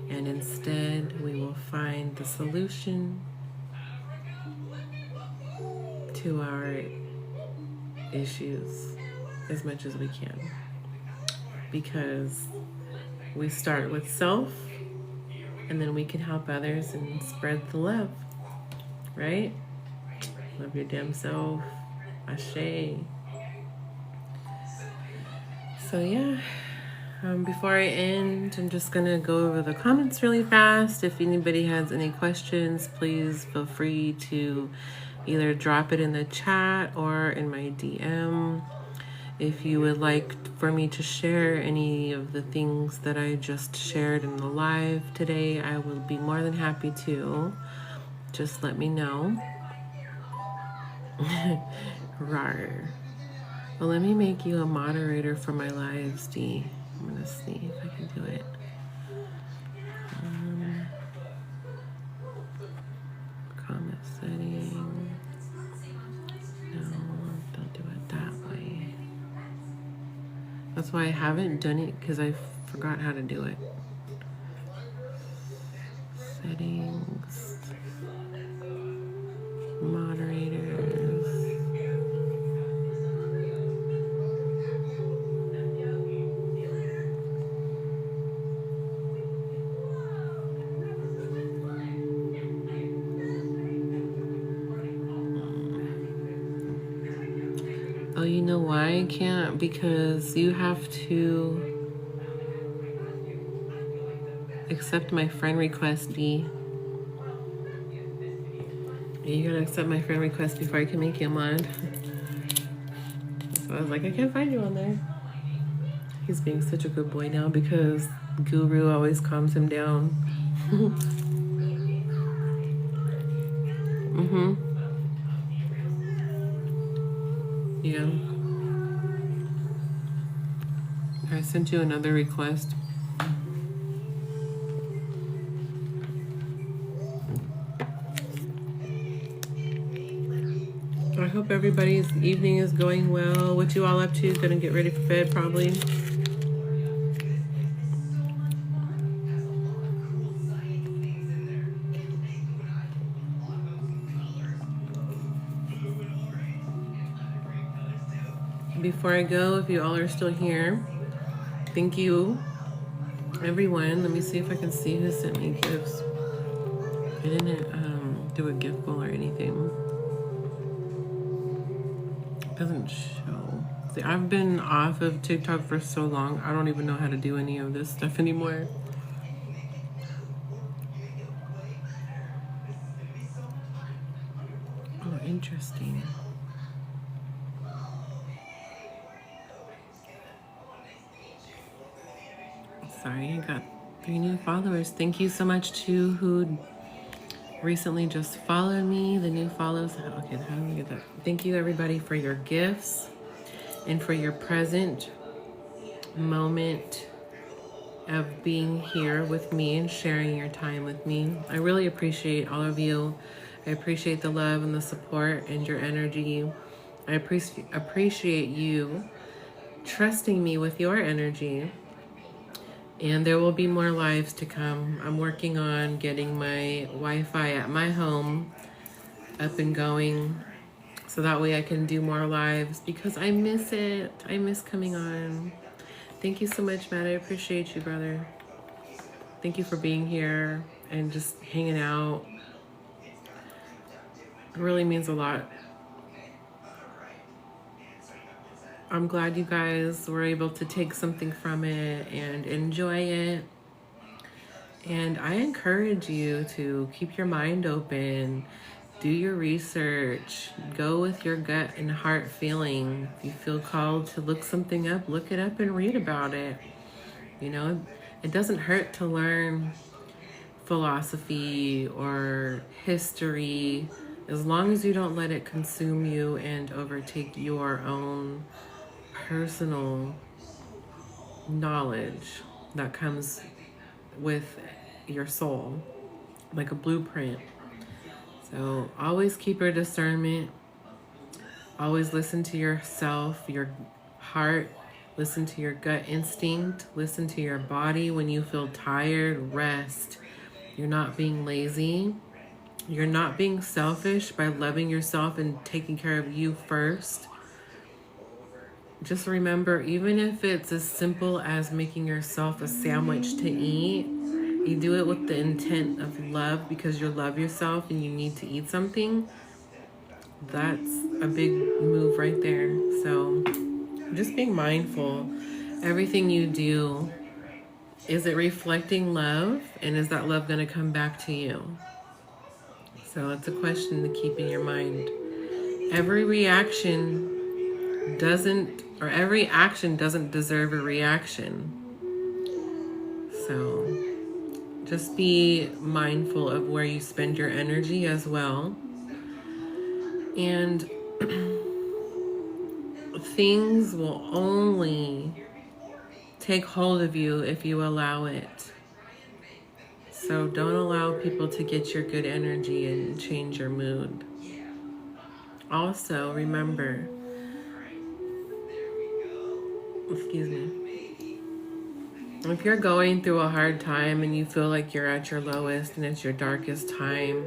and instead we will find the solution to our issues as much as we can. Because we start with self, and then we can help others and spread the love, right? Love your damn self. Ashe. So yeah, before I end, I'm just gonna go over the comments really fast. If anybody has any questions, please feel free to either drop it in the chat or in my DM. If you would like for me to share any of the things that I just shared in the live today, I will be more than happy to. Just let me know. Rar. Well, let me make you a moderator for my lives, D. I'm gonna see if I can do it. Comment setting. No, don't do it that way. That's why I haven't done it, because I forgot how to do it. Settings. Moderators. Oh, you know why I can't? Because you have to accept my friend request, D. You gotta accept my friend request before I can make you a mod. So I was like, I can't find you on there. He's being such a good boy now because Guru always calms him down. Yeah. I sent you another request. I hope everybody's evening is going well. What you all up to? Gonna get ready for bed probably. Before I go, if you all are still here, thank you, everyone. Let me see if I can see who sent me gifts. I didn't do a gift bowl or anything. It doesn't show. See, I've been off of TikTok for so long, I don't even know how to do any of this stuff anymore. Oh, interesting. Sorry, I got 3 new followers. Thank you so much to who recently just followed me. The new follows. Okay, how do we get that? Thank you everybody for your gifts and for your present moment of being here with me and sharing your time with me. I really appreciate all of you. I appreciate the love and the support and your energy. I appreciate you trusting me with your energy. And there will be more lives to come. I'm working on getting my Wi-Fi at my home up and going so that way I can do more lives because I miss it. I miss coming on. Thank you so much, Matt. I appreciate you, brother. Thank you for being here and just hanging out. It really means a lot. I'm glad you guys were able to take something from it and enjoy it. And I encourage you to keep your mind open, do your research, go with your gut and heart feeling. If you feel called to look something up, look it up and read about it. You know, it doesn't hurt to learn philosophy or history, as long as you don't let it consume you and overtake your own personal knowledge that comes with your soul, like a blueprint. So always keep your discernment. Always listen to yourself, your heart. Listen to your gut instinct. Listen to your body. When you feel tired, rest. You're not being lazy. You're not being selfish by loving yourself and taking care of you first. Just remember, even if it's as simple as making yourself a sandwich to eat, you do it with the intent of love because you love yourself and you need to eat something. That's a big move right there. So just being mindful. Everything you do, is it reflecting love? And is that love going to come back to you? So it's a question to keep in your mind. Every action doesn't deserve a reaction. So just be mindful of where you spend your energy as well. And things will only take hold of you if you allow it. So don't allow people to get your good energy and change your mood. Also, remember, if you're going through a hard time and you feel like you're at your lowest and it's your darkest time,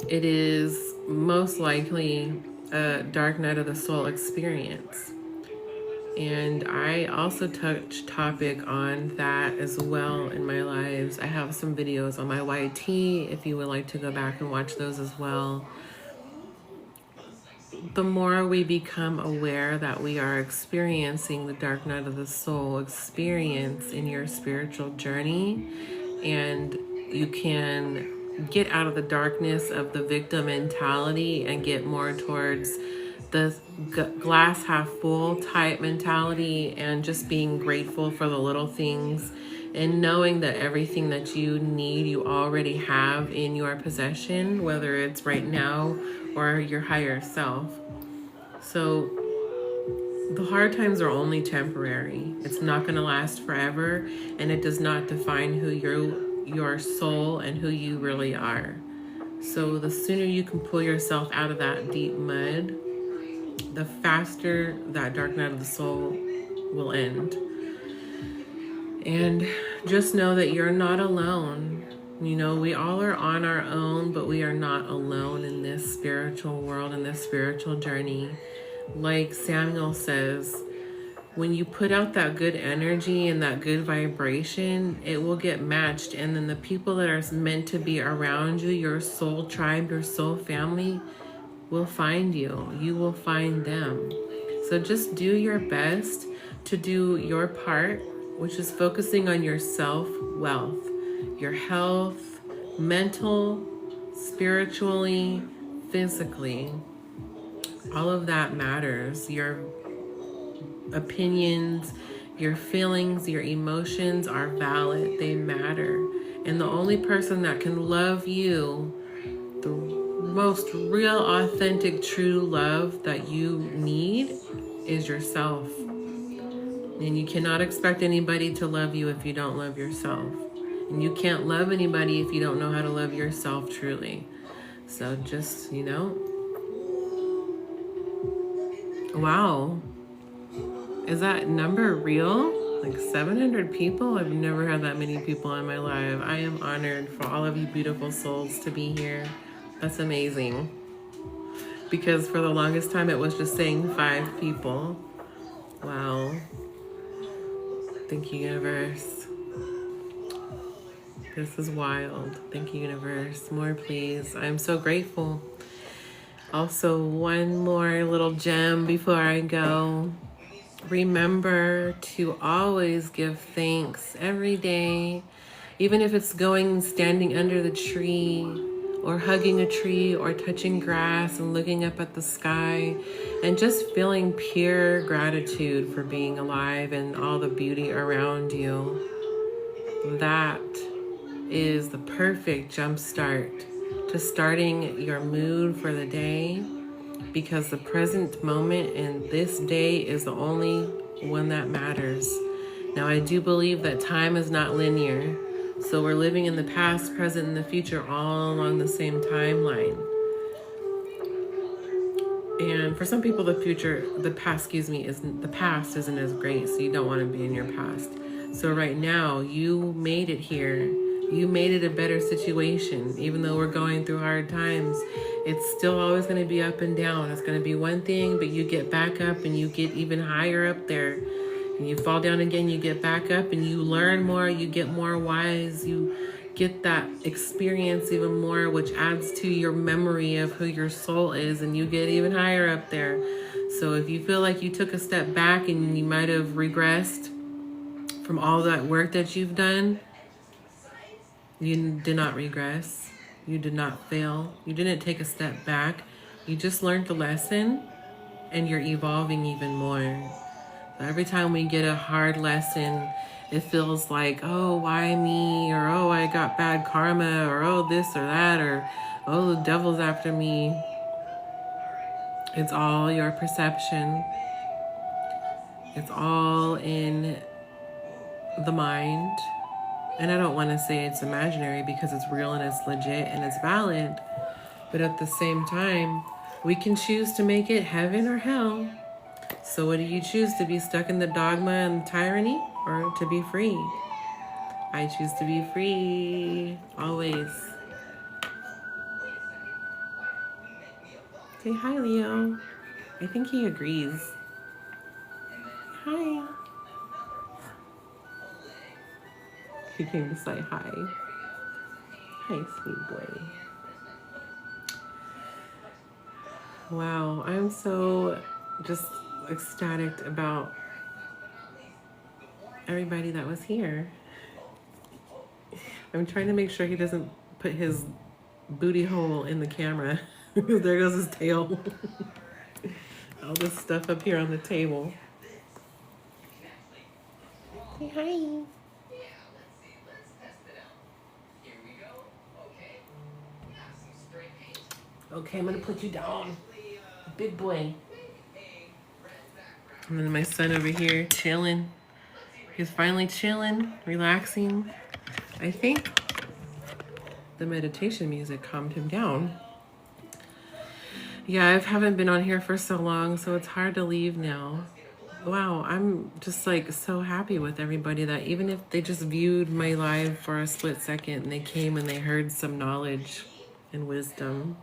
it is most likely a dark night of the soul experience. And I also touch topic on that as well in my lives. I have some videos on my YT if you would like to go back and watch those as well. The more we become aware that we are experiencing the dark night of the soul experience in your spiritual journey, and you can get out of the darkness of the victim mentality and get more towards the glass half full type mentality, and just being grateful for the little things and knowing that everything that you need you already have in your possession, whether it's right now or your higher self. So the hard times are only temporary. It's not going to last forever, and it does not define who your soul and who you really are. So the sooner you can pull yourself out of that deep mud, the faster that dark night of the soul will end. And just know that you're not alone. You know, we all are on our own, but we are not alone in this spiritual world, in this spiritual journey. Like Samuel says, when you put out that good energy and that good vibration, it will get matched. And then the people that are meant to be around you, your soul tribe, your soul family, will find you. You will find them. So just do your best to do your part, which is focusing on your self-wealth, your health, mental, spiritually, physically. All of that matters. Your opinions, your feelings, your emotions are valid. They matter. And the only person that can love you, the most real, authentic, true love that you need, is yourself. And you cannot expect anybody to love you if you don't love yourself. And you can't love anybody if you don't know how to love yourself truly. So just, wow. Is that number real? Like 700 people? I've never had that many people in my life. I am honored for all of you beautiful souls to be here. That's amazing. Because for the longest time it was just saying 5 people. Wow. Thank you, universe. This is wild. Thank you, universe. More, please. I'm so grateful. Also, one more little gem before I go. Remember to always give thanks every day, even if it's going standing under the tree or hugging a tree or touching grass and looking up at the sky and just feeling pure gratitude for being alive and all the beauty around you. That is the perfect jump start to starting your mood for the day, because the present moment in this day is the only one that matters. Now, I do believe that time is not linear, so we're living in the past, present, and the future all along the same timeline. And for some people, the past isn't as great, so you don't want to be in your past. So right now, you made it here. You made it a better situation. Even though we're going through hard times, it's still always going to be up and down. It's going to be one thing, but you get back up and you get even higher up there. And you fall down again, you get back up and you learn more, you get more wise, you get that experience even more, which adds to your memory of who your soul is, and you get even higher up there. So if you feel like you took a step back and you might have regressed from all that work that you've done, you did not regress. You did not fail. You didn't take a step back. You just learned the lesson and you're evolving even more. So every time we get a hard lesson, it feels like, oh, why me? Or, oh, I got bad karma. Or, oh, this or that. Or, oh, the devil's after me. It's all your perception. It's all in the mind. And I don't want to say it's imaginary because it's real and it's legit and it's valid. But at the same time, we can choose to make it heaven or hell. So what do you choose? To be stuck in the dogma and tyranny, or to be free? I choose to be free, always. Say hi, Leo. I think he agrees. Hi. He came to say hi. Hi, sweet boy. Wow, I'm so just ecstatic about everybody that was here. I'm trying to make sure he doesn't put his booty hole in the camera. There goes his tail. All this stuff up here on the table. Say hi. Okay, I'm gonna put you down. Big boy. And then my son over here chilling. He's finally chilling, relaxing. I think the meditation music calmed him down. Yeah, I haven't been on here for so long, so it's hard to leave now. Wow, I'm just like so happy with everybody that even if they just viewed my live for a split second and they came and they heard some knowledge and wisdom,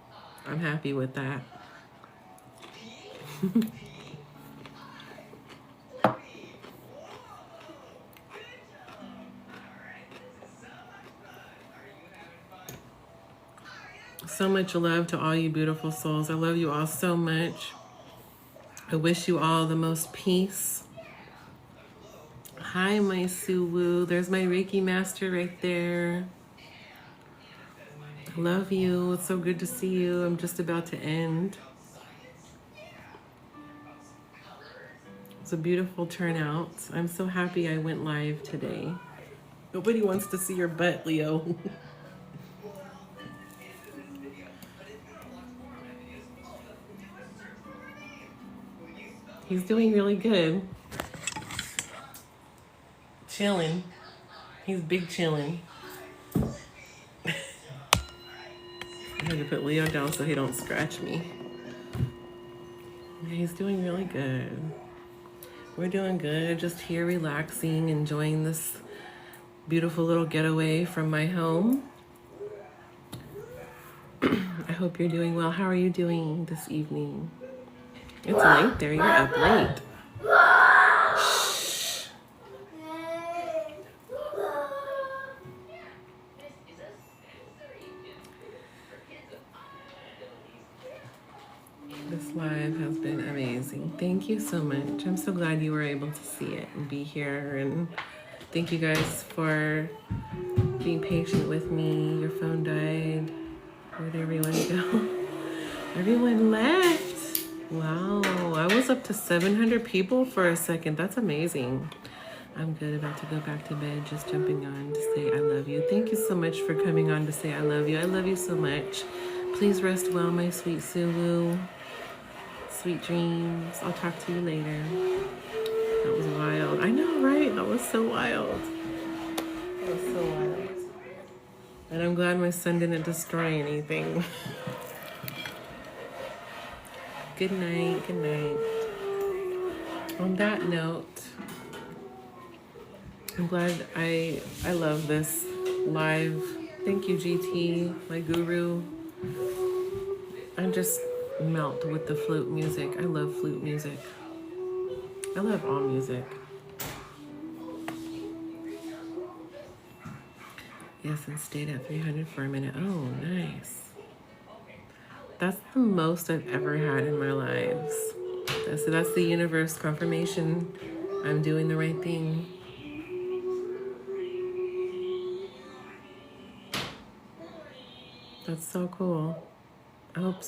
I'm happy with that. So much love to all you beautiful souls. I love you all so much. I wish you all the most peace. Hi, my Suwoo. There's my Reiki master right there. I love you. It's so good to see you. I'm just about to end. It's a beautiful turnout. I'm so happy I went live today. Nobody wants to see your butt, Leo. He's doing really good. Chilling. He's big chilling. I had to put Leo down so he don't scratch me. Yeah, he's doing really good. We're doing good. Just here relaxing, enjoying this beautiful little getaway from my home. I hope you're doing well. How are you doing this evening? It's late there. You're up late. Shh. has been amazing. Thank you so much. I'm so glad you were able to see it and be here. And thank you guys for being patient with me. Your phone died. Where'd everyone go? Everyone left. Wow. I was up to 700 people for a second. That's amazing. I'm good, about to go back to bed, just jumping on to say I love you. Thank you so much for coming on to say I love you. I love you so much. Please rest well, my sweet Sulu. Sweet dreams. I'll talk to you later. That was wild. I know, right? That was so wild. That was so wild. And I'm glad my son didn't destroy anything. Good night, good night. On that note, I'm glad I love this live. Thank you, GT, my guru. I'm just melt with the flute music. I love flute music. I love all music. Yes, and stayed at 300 for a minute. Oh, nice. That's the most I've ever had in my lives. So that's the universe confirmation. I'm doing the right thing. That's so cool. I hope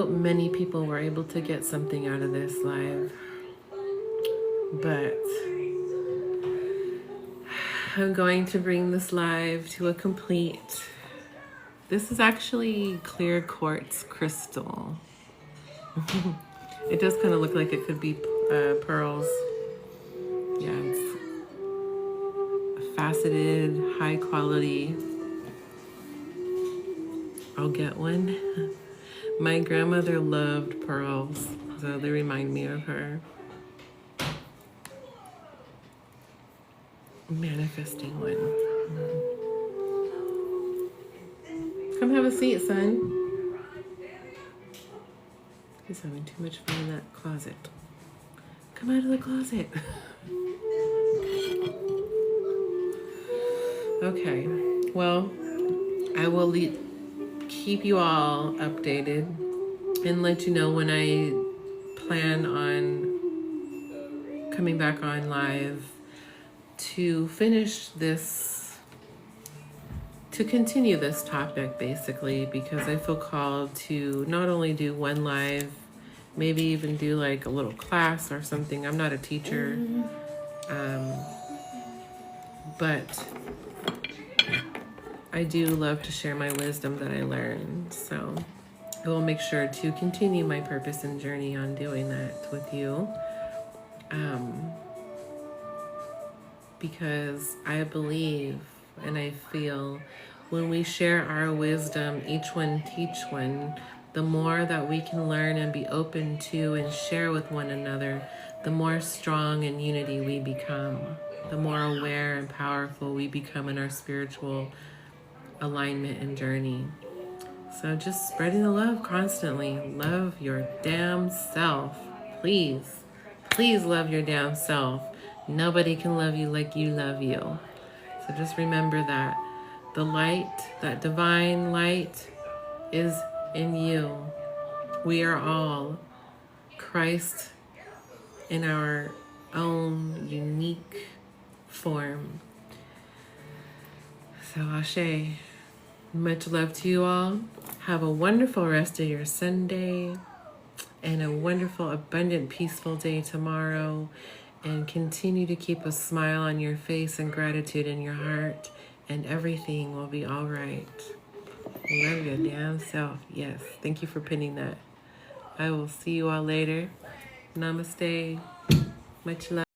many people were able to get something out of this live. But I'm going to bring this live to a complete. This is actually clear quartz crystal. It does kind of look like it could be pearls. Yeah, it's faceted, high quality. I'll get one. My grandmother loved pearls, so they remind me of her. Manifesting one. Come have a seat, son. He's having too much fun in that closet. Come out of the closet. Okay, well, I will keep you all updated and let you know when I plan on coming back on live to finish this, to continue this topic basically, because I feel called to not only do one live, maybe even do like a little class or something. I'm not a teacher, but I do love to share my wisdom that I learned. So I will make sure to continue my purpose and journey on doing that with you. Because I believe and I feel when we share our wisdom, each one teach one, the more that we can learn and be open to and share with one another, the more strong in unity we become, the more aware and powerful we become in our spiritual alignment and journey. So just spreading the love constantly. Love your damn self. Please, please love your damn self. Nobody can love you like you love you. So just remember that the light, that divine light, is in you. We are all Christ in our own unique form. So Ashe, much love to you all. Have a wonderful rest of your Sunday and a wonderful, abundant, peaceful day tomorrow. And continue to keep a smile on your face and gratitude in your heart, and everything will be all right. Love your damn self. Yes. Thank you for pinning that. I will see you all later. Namaste. Much love.